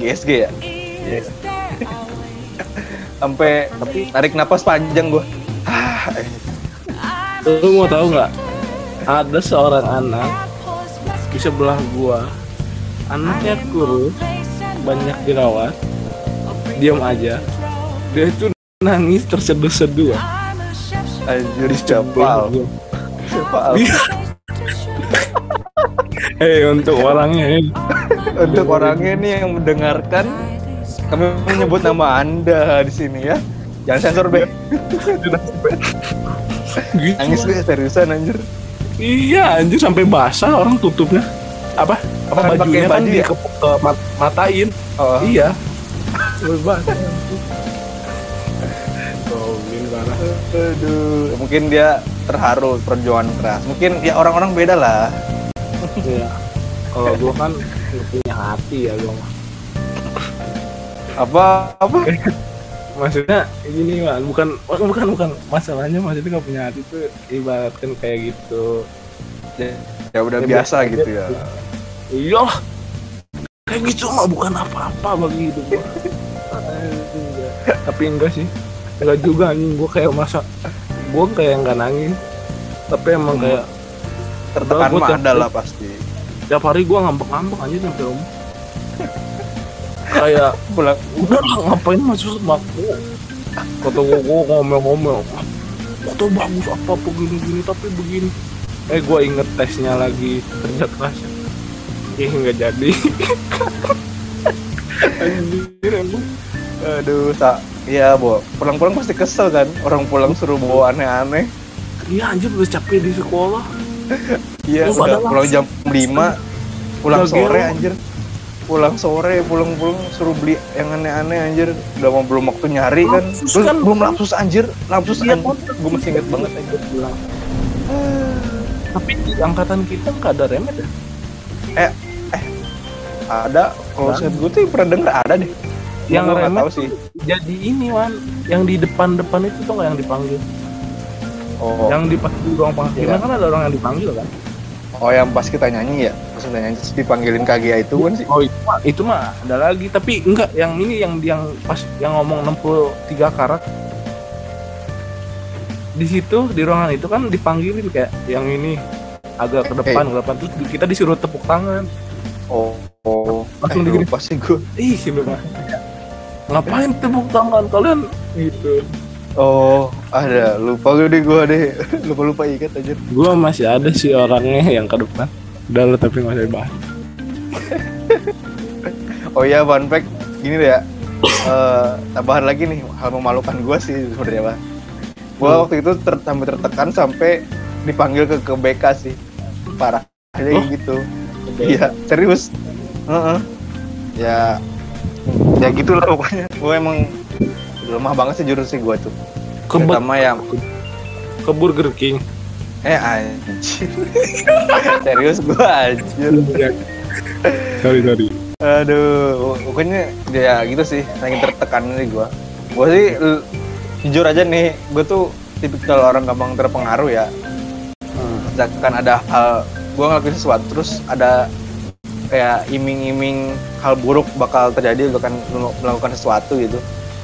GSG ya. Iya. Sampai tarik napas panjang gue. Lu mau tahu nggak? Ada seorang anak di sebelah gua, anaknya kurus, banyak jerawat, diam aja. Dia itu nangis terseduh-seduh. Anjir, siapa? Hei, untuk orangnya nih yang mendengarkan, kami menyebut nama Anda di sini ya. Jangan sensor be. Gitu. Nangis be seriusan anjir. Iya anjir sampai basah orang tutupnya. Apa bajunya kan ya? matain. Oh. Iya. Basah. Parah. Aduh, mungkin dia terharu perjuangan keras. Mungkin ya orang-orang beda lah. Iya. Kalau gua kan nggak punya hati ya gua. Apa? Maksudnya gini man, bukan masalahnya maksudnya nggak punya hati tuh ibaratkan kayak gitu. Ya udah biasa gitu ya. Iya. Kayak gitu mah bukan apa-apa bagi hidup gua. Tapi enggak sih. Enggak juga anjing, gua kayak gua kayak enggak nangis. Tapi emang kayak tertekan mah ada lah pasti. Tiap hari gua ngambek-ngambek aja sampai om. Kayak pulang udah ngapain masuk semakku. Kata gua ngomel-ngomel. Foto bagus apa begini-gini tapi begini. Gua inget tesnya lagi kerja keras. Nggak jadi. Anjir emang. Aduh, iya, Bo. Pulang-pulang pasti kesel kan? Orang pulang suruh bawa aneh-aneh. Iya, anjir udah capek di sekolah. Iya, udah pulang jam 5. Pulang sore anjir. Pulang suruh beli yang aneh-aneh anjir. Udah mau belum waktu nyari kan. Terus kan belum lapsus anjir. Gue masih inget banget anjir pulang. Tapi di angkatan kita nggak ada remet ya? Ada. Kalau saya gue tuh pernah denger ada deh. Yang remet tahu sih. Jadi ini Wan, yang di depan itu tuh nggak yang dipanggil. Oh. Yang di ruang penghakiman kan ada orang yang dipanggil kan? Oh, yang pas kita nyanyi ya, pas sebenarnya dipanggilin Kaguya itu kan sih. Oh itu mah ada lagi, tapi enggak yang ini yang pas yang ngomong 63 karat. Di situ di ruangan itu kan dipanggilin kayak yang ini agak ke depan terus kita disuruh tepuk tangan. Oh. Langsung digini pasti gue. Ih, gimana? Ngapain tepuk tangan kalian gitu. Oh, ada. Lupa gue deh. Lupa ingat aja. Gue masih ada sih orangnya yang ke depan. Udah lo tapi nggak usah bahas. Oh iya, fun fact gini deh ya. Tambahan lagi nih hal memalukan gue sih sebenarnya, Bang. Gue waktu itu sampai tertekan sampai dipanggil ke BK sih. Parah aja gitu. Iya, serius. Ya gitulah pokoknya. Gue emang lemah banget sih jurus sih gue tuh. Terutama yang ke Burger King. Anjir. Serius gue anjir. Sorry. Aduh, pokoknya ya gitu sih. Saking tertekan nih gue. Gue sih jujur aja nih, gue tuh tipikal orang gampang terpengaruh ya. Misalkan ada hal, gue ngelakuin sesuatu terus ada kayak iming-iming hal buruk bakal terjadi, gue akan melakukan sesuatu gitu.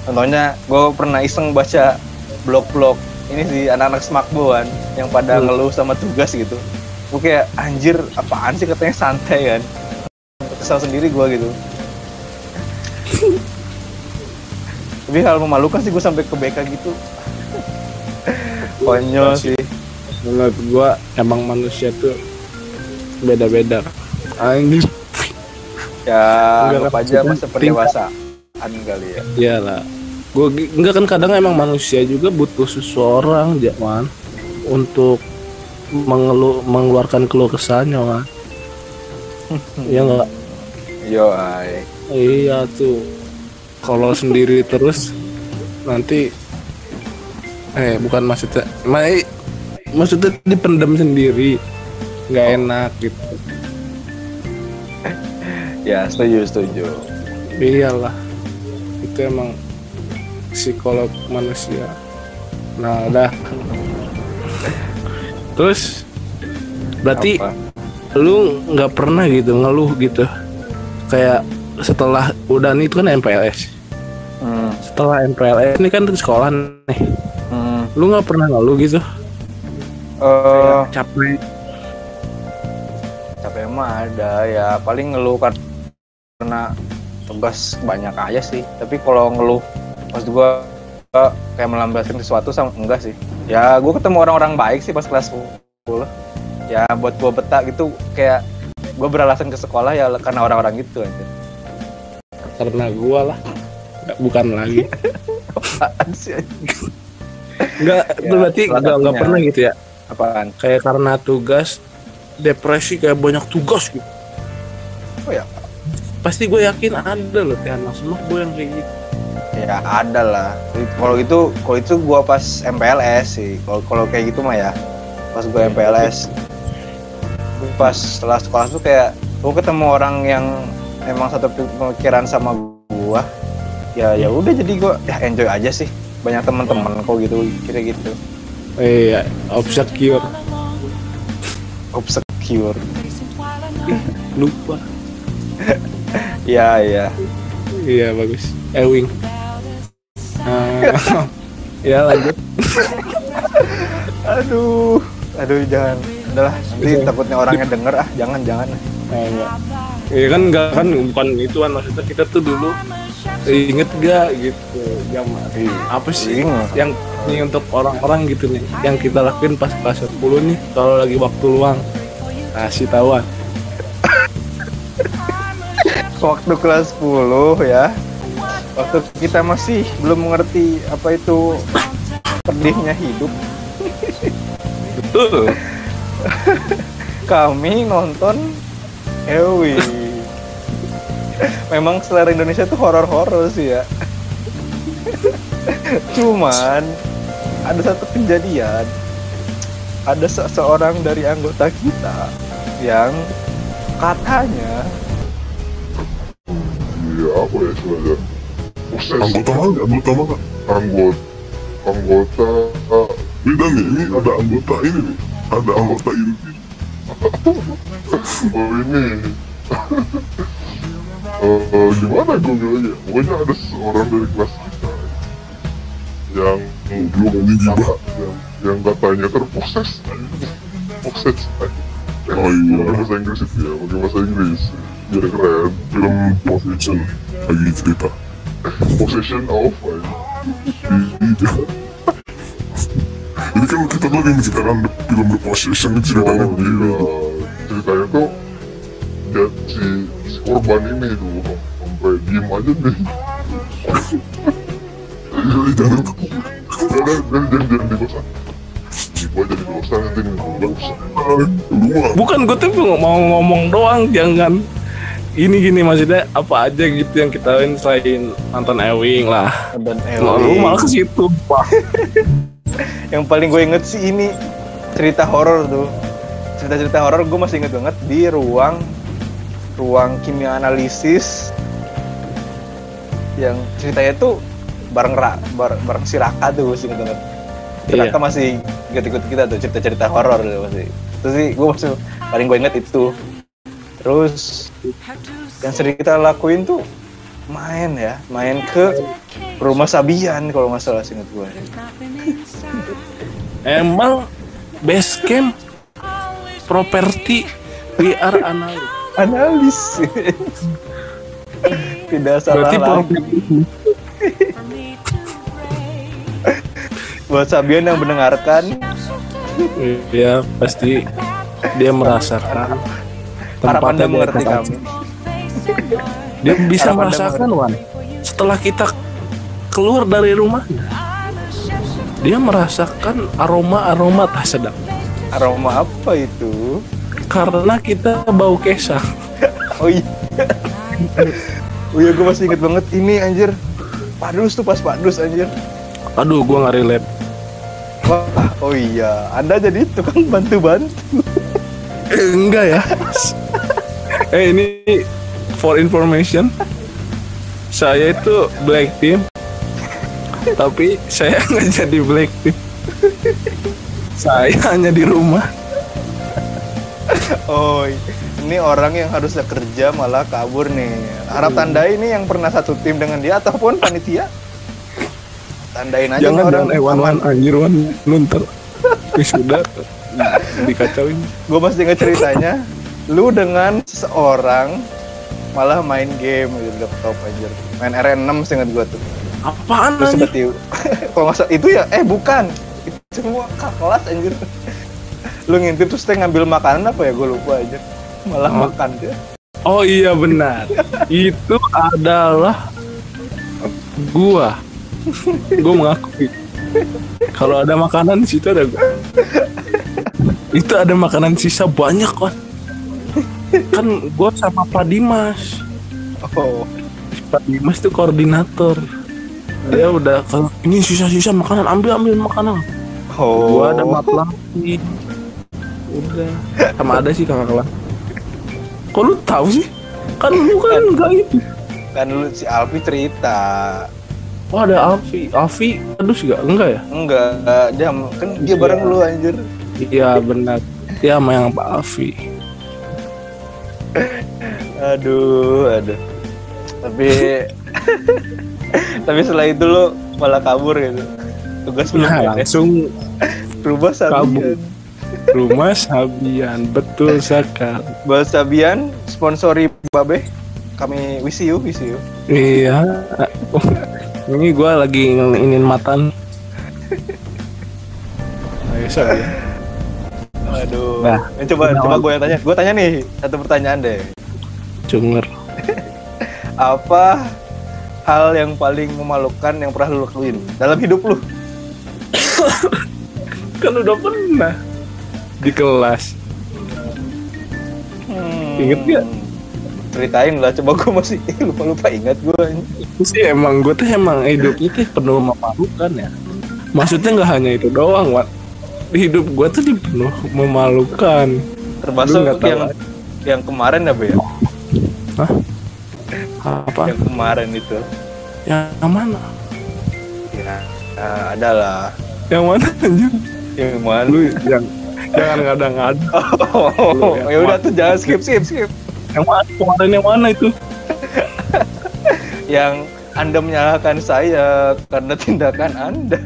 Contohnya, gue pernah iseng baca blog-blog ini sih anak-anak smakboan yang pada ngeluh sama tugas gitu. Gue kayak anjir, apaan sih katanya santai kan. Kesal sendiri gue gitu. Tapi hal memalukan sih gue sampai ke BK gitu. Konyol sih. Menurut gue emang manusia tuh beda-beda. Anjir. Ya, anggap aja masa pendewasaan kali ya. Iyalah. Gue enggak kan kadang emang manusia juga butuh seseorang Jaman untuk mengeluarkan keluh kesahnya kan. Iya enggak? Iya tuh. Kalau sendiri terus nanti bukan maksudnya dipendam sendiri nggak enak gitu. Ya setuju. Iyalah, itu emang psikolog manusia. Nah udah. Terus berarti lu nggak pernah gitu ngeluh gitu kayak setelah udah nih itu kan MPLS. Setelah MPLS ini kan ke sekolah nih. Lu nggak pernah ngeluh gitu? Capek mah ada ya, paling ngeluh karena tugas banyak aja sih. Tapi kalau ngeluh pas gua kayak melambatkan sesuatu sama enggak sih. Ya gua ketemu orang-orang baik sih pas kelas 10. Ya buat gua betah gitu, kayak gua beralasan ke sekolah ya karena orang-orang gitu aja. Karena gua lah, bukan lagi. Apaan sih? Enggak, ya, berarti enggak pernah gitu ya? Apaan? Kayak karena tugas, depresi kayak banyak tugas gitu. Oh ya? Pasti gue yakin ada loh kayak anak semua gue yang kayak gitu. Ya ada lah. Kalau itu gue pas MPLS sih. Kalau kayak gitu mah ya, pas gue MPLS. Pas setelah sekolah tuh kayak gue ketemu orang yang emang satu pemikiran sama gua, ya udah jadi gua ya enjoy aja sih, banyak teman-teman kok gitu kira gitu. Iya, obscure. Lupa. Iya bagus. Ewing. Ya lanjut. Aduh jangan. Udahlah, nanti takutnya orangnya denger jangan. Iya kan enggak kan bukan itu kan maksudnya kita tuh dulu inget gak gitu zaman apa sih yang ini untuk orang-orang gitu nih yang kita lakuin pas kelas 10 nih kalau lagi waktu luang kasih tahuan. Waktu kelas 10 ya, waktu kita masih belum mengerti apa itu pedihnya hidup. Betul. Kami nonton Ewing. Memang selera Indonesia tuh horor-horor sih ya. Cuman ada satu kejadian, ada seorang dari anggota kita yang katanya apa ya sebenarnya anggota mana anggota beda nih, ini ada anggota ini nih, ada anggota inti Oh ini gimana gue bilangnya, pokoknya ada seorang dari kelas kita yang belum gila yang katanya terproses proses oh iya bahasa Inggris itu ya, pakai bahasa Inggris biar keren. Film Possession lagi cerita Possession of ini kan kita lagi menceritakan film The Possession ceritanya begini. Ceritanya tuh ya, si korban ini tuh sampai diem aja deh. Jangan di kosan. Gue jadi dosa nanti gue usah. Bukan, gue tuh mau ngomong doang, jangan gini maksudnya apa aja gitu yang kita lakuin selain nonton Ewing lah. Nonton Lu malah ke situ, Pak. Yang paling gue inget sih ini cerita horor tuh. Cerita horor gue masih inget banget di ruang kimia analisis yang ceritanya tuh bareng si Raka tuh, masih inget banget. Raka masih ikut kita tuh cerita horor tuh masih. Terus sih gue masih paling gue inget itu. Terus yang sering kita lakuin tuh main ke rumah Sabian kalau nggak salah, inget gue. Emang base camp properti VR analis. Tidak salah lagi. Buat Sabian yang mendengarkan, ya pasti dia merasakan harap Anda mengerti kami. Dia bisa merasakan, Wan. Setelah kita keluar dari rumahnya, dia merasakan aroma tak sedap. Aroma apa itu? Karena kita bau kesang. Oh iya. Oh iya, gue masih inget banget ini anjir. Padus tuh, pas padus anjir. Aduh, gue nggak relate. Wah, oh iya, Anda jadi tukang bantu-bantu. Enggak ya. Ini for information, saya itu black team, tapi saya nggak jadi black team. Saya hanya di rumah. Oh, ini orang yang harusnya kerja malah kabur nih. Harap tandai ini yang pernah satu tim dengan dia ataupun panitia. Tandain aja. Jangan Wan anjir, Wan lunter. Sudah dikacauin. Gue masih ingat ceritanya. Lu dengan seseorang malah main game di laptop anjir. Main RN6 seingat gue tuh. Apaan terus anjir? Kalau nggak salah itu ya, bukan. Itu semua kelas anjir. Lu ngintip terus ngambil makanan apa ya, gue lupa aja. Malah makan dia. Oh iya benar. Itu adalah gua mengakui. Kalau ada makanan di situ ada gua. Itu ada makanan sisa banyak kan. Kan gua sama Pak Dimas. Oh, Pak Dimas tuh koordinator. Dia udah, kalau ini sisa-sisa makanan, ambil makanan. Oh. Gua ada mat lagi. Udah. Sama ada sih kakak kelas. Kok lu tahu sih? Kan lu kan enggak itu. Kan lu si Alfi cerita. Oh ada Alfi terus enggak ya? Enggak, dia bareng lu anjir. Iya benar. Dia sama yang Pak Alfi. Aduh. Tapi setelah itu lu malah kabur gitu. Tugas belum langsung rumah Sabian. Rumah Sabian, betul sekali. Buat Sabian, sponsori Babe, kami wish you. Iya. Ini gue lagi ingin makan. Ayo Sabian. Aduh. Nah, coba gue tanya nih satu pertanyaan deh. Cunger. Apa hal yang paling memalukan yang pernah lu lakuin dalam hidup lu? Kan udah pernah di kelas. Ingat gak? Ceritain lah, coba gue masih lupa ingat gue. Sih emang gue tuh hidupnya tuh penuh memalukan ya. Maksudnya nggak hanya itu doang, Wak. Di hidup gue tuh penuh memalukan. Termasuk yang kemarin ya, Be? Hah? Apa? Yang kemarin itu. Yang mana? Ya, adalah. Yang mana aja? Yang mana? Lu Jangan ngada-ngada. Oh, ya udah tuh jangan skip. Yang mana? Kemarin yang mana itu? Yang Anda menyalahkan saya karena tindakan Anda.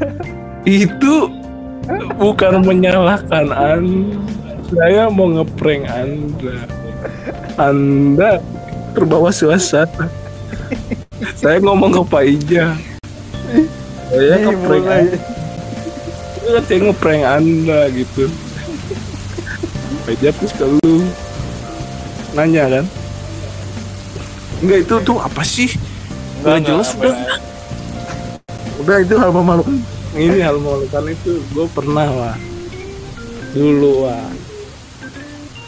Itu bukan menyalahkan Anda. Saya mau ngeprank Anda. Anda terbawa suasana. Saya ngomong ke Pak Ija. Saya ngeprank Anda. Saya ngeprank Anda gitu. Pak Ija terus ke lu nanya kan? Enggak, itu tuh apa sih? Enggak jelas udah. Udah itu hal memalukan. Ini hal memalukan itu gue pernah lah. Dulu lah.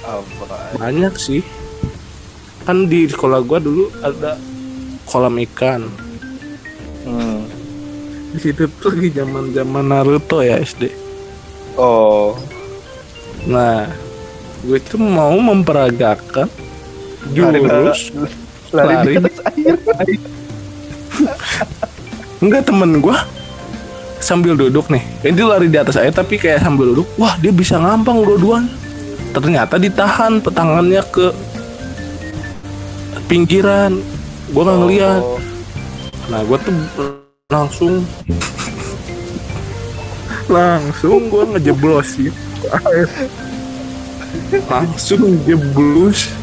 Apa? Banyak sih. Kan di sekolah gue dulu ada kolam ikan. Di situ tuh lagi zaman Naruto ya SD. Oh. Nah, gue itu mau memperagakan jurus lari di atas air. Enggak, temen gue sambil duduk nih, dia lari di atas air tapi kayak sambil duduk, wah dia bisa ngambang dua-duanya. Ternyata ditahan tangannya ke pinggiran, gue nggak ngeliat. Nah gue tuh langsung gue ngejeblosin air, langsung jeblos.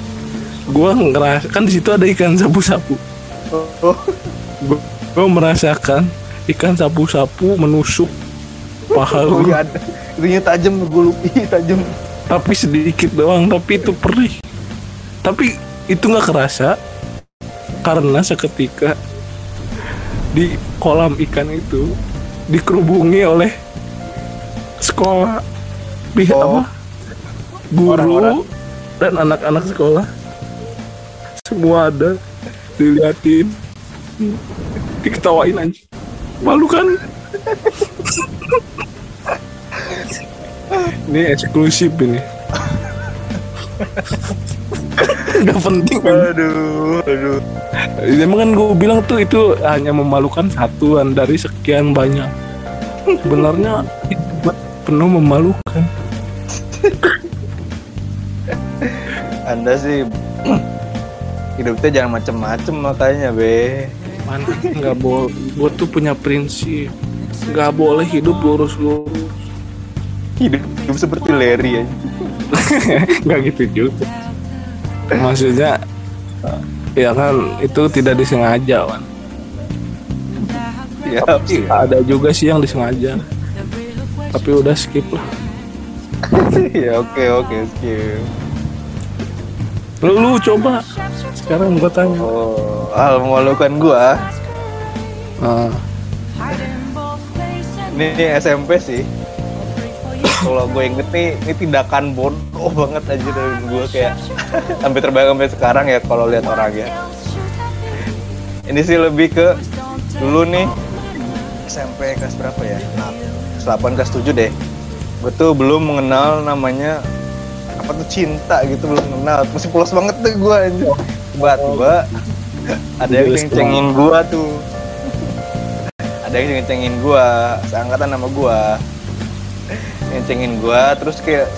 Gue ngerasa kan di situ ada ikan sapu-sapu. Gue merasakan ikan sapu-sapu menusuk paha gue. Itunya tajam, gue lupa tajam. Tapi sedikit doang, tapi itu perih. Tapi itu nggak kerasa karena seketika di kolam ikan itu dikerubungi oleh sekolah, pihak apa? Guru orang-orang dan anak-anak sekolah. Semua ada, diliatin, diketawain aja. Malu kan? Ini eksklusif ini. Gak penting. Aduh. Emang kan gue bilang tuh itu hanya memalukan satuan dari sekian banyak. Sebenarnya itu penuh memalukan. Anda sih hidupnya jangan macem-macem makanya be. Mana nggak boleh. Gue tuh punya prinsip, nggak boleh hidup lurus-lurus. Hidup seperti Larry aja. Nggak gitu juga. Maksudnya ya kan itu tidak disengaja kan. Ya, tapi ada juga sih yang disengaja. Tapi udah skip lah. Ya oke skip. Lu coba sekarang gua tanya. Oh, hal memalukan gua. Ini SMP sih. Kalau gue inget nih, ini tindakan bodoh banget aja dari gue kayak sampai terbayang sampai sekarang ya kalau lihat orangnya. Ini sih lebih ke dulu nih SMP kelas berapa ya? Nah, kelas 8 kelas 7 deh. Gue tuh belum mengenal namanya apa tuh cinta gitu, belum kenal. Masih polos banget tuh gue aja. Tiba-tiba ada yang cengin gue tuh. Ada yang cengin gue, seangkatan sama gue. Ngecengin gua terus kayak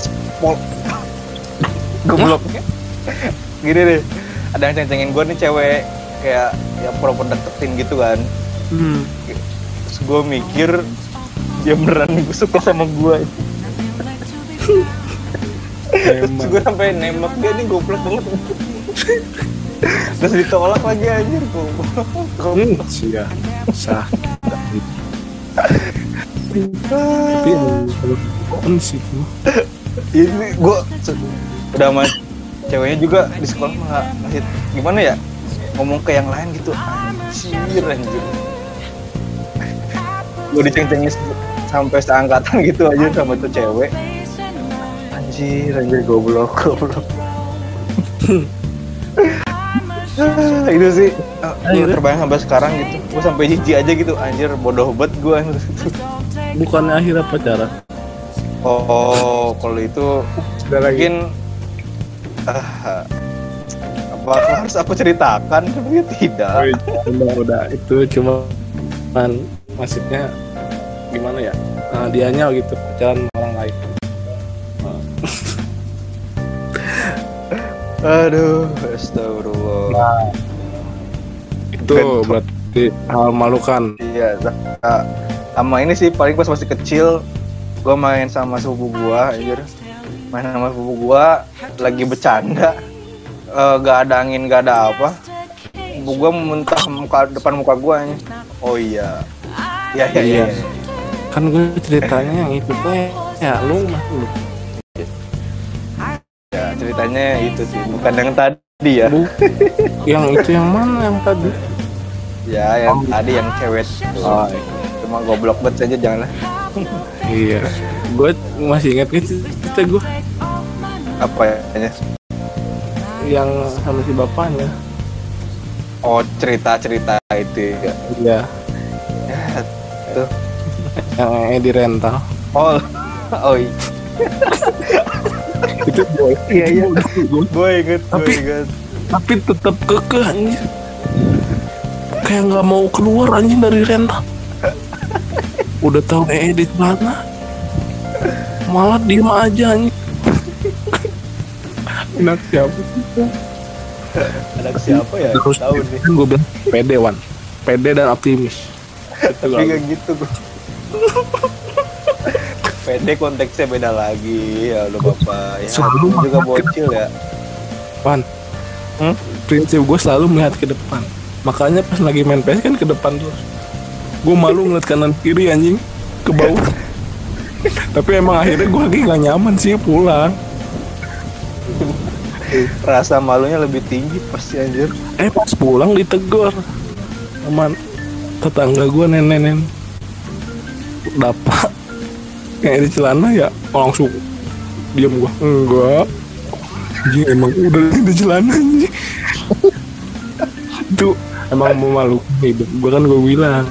gobloknya gini deh, ada yang cengin gua nih cewek kayak ya pura-pura deketin gitu kan. Terus gua mikir dia beneran suka sama gua. Terus gua sampai nembak dia, nih goblok banget. Terus ditolak lagi anjir goblok. Sia sakit. Tapi on sih tuh. Ini gue udah sama ceweknya juga di sekolah nggak gimana ya, ngomong ke yang lain gitu anjir. Gue diceng-cengin sampai seangkatan gitu aja sama tuh cewek. Anjir goblok. Itu sih gue terbayang sampai sekarang gitu. Gue sampai jijik aja gitu, anjir bodoh banget gue. Bukannya akhirnya pacaran? Oh, kalau itu mungkin apakah harus aku ceritakan? Sebenarnya tidak. Udah itu cuma maksudnya gimana ya? Dianya gitu pacaran orang lain. Aduh, astagfirullah. Itu berarti hal malukan. Iya, sama ini sih paling pas masih kecil gue main sama sepupu gue, anjir. Main sama sepupu gue lagi bercanda, gak ada angin, gak ada apa. Sepupu gue muntah depan muka gue. Oh iya. Iya. Kan gue ceritanya yang itu teh ya lu Ya ceritanya itu sih, bukan yang tadi ya. Yang itu yang mana yang tadi? Ya yang tadi yang cewek. Oh, cuma goblok banget saja janganlah. Iya. Gue masih ingat kan cerita gue. Apa ya? Yang sama si bapaknya. Oh cerita itu ya. Iya. Ya tuh. Yang di rental. Oh iya. Itu boy. Iya. Gue inget. Tapi tetap kekeh anjir. Kayak nggak mau keluar anjing dari rental. Udah tahu di mana, malah diem aja anjing. Anak siapa sih? Anak siapa ya? Terus Tahu nih. Gue bilang pede Wan, pede dan optimis. Tapi gak gitu gue. Pede konteksnya beda lagi ya lo bapak. Ya Selalu juga bocil ya. Wan, prinsip gue selalu melihat ke depan. Makanya pas lagi main PS kan ke depan terus. Gue malu ngeliat kanan kiri anjing, ke bawah. Tapi emang akhirnya gue lagi gak nyaman sih pulang. Rasa malunya lebih tinggi pasti anjir. Pas pulang ditegur sama tetangga gue nenek dapat kayak di celana ya langsung diam gue. Enggak anjing, emang udah di celana anjing. Itu emang memalukan hidup gue kan, gue bilang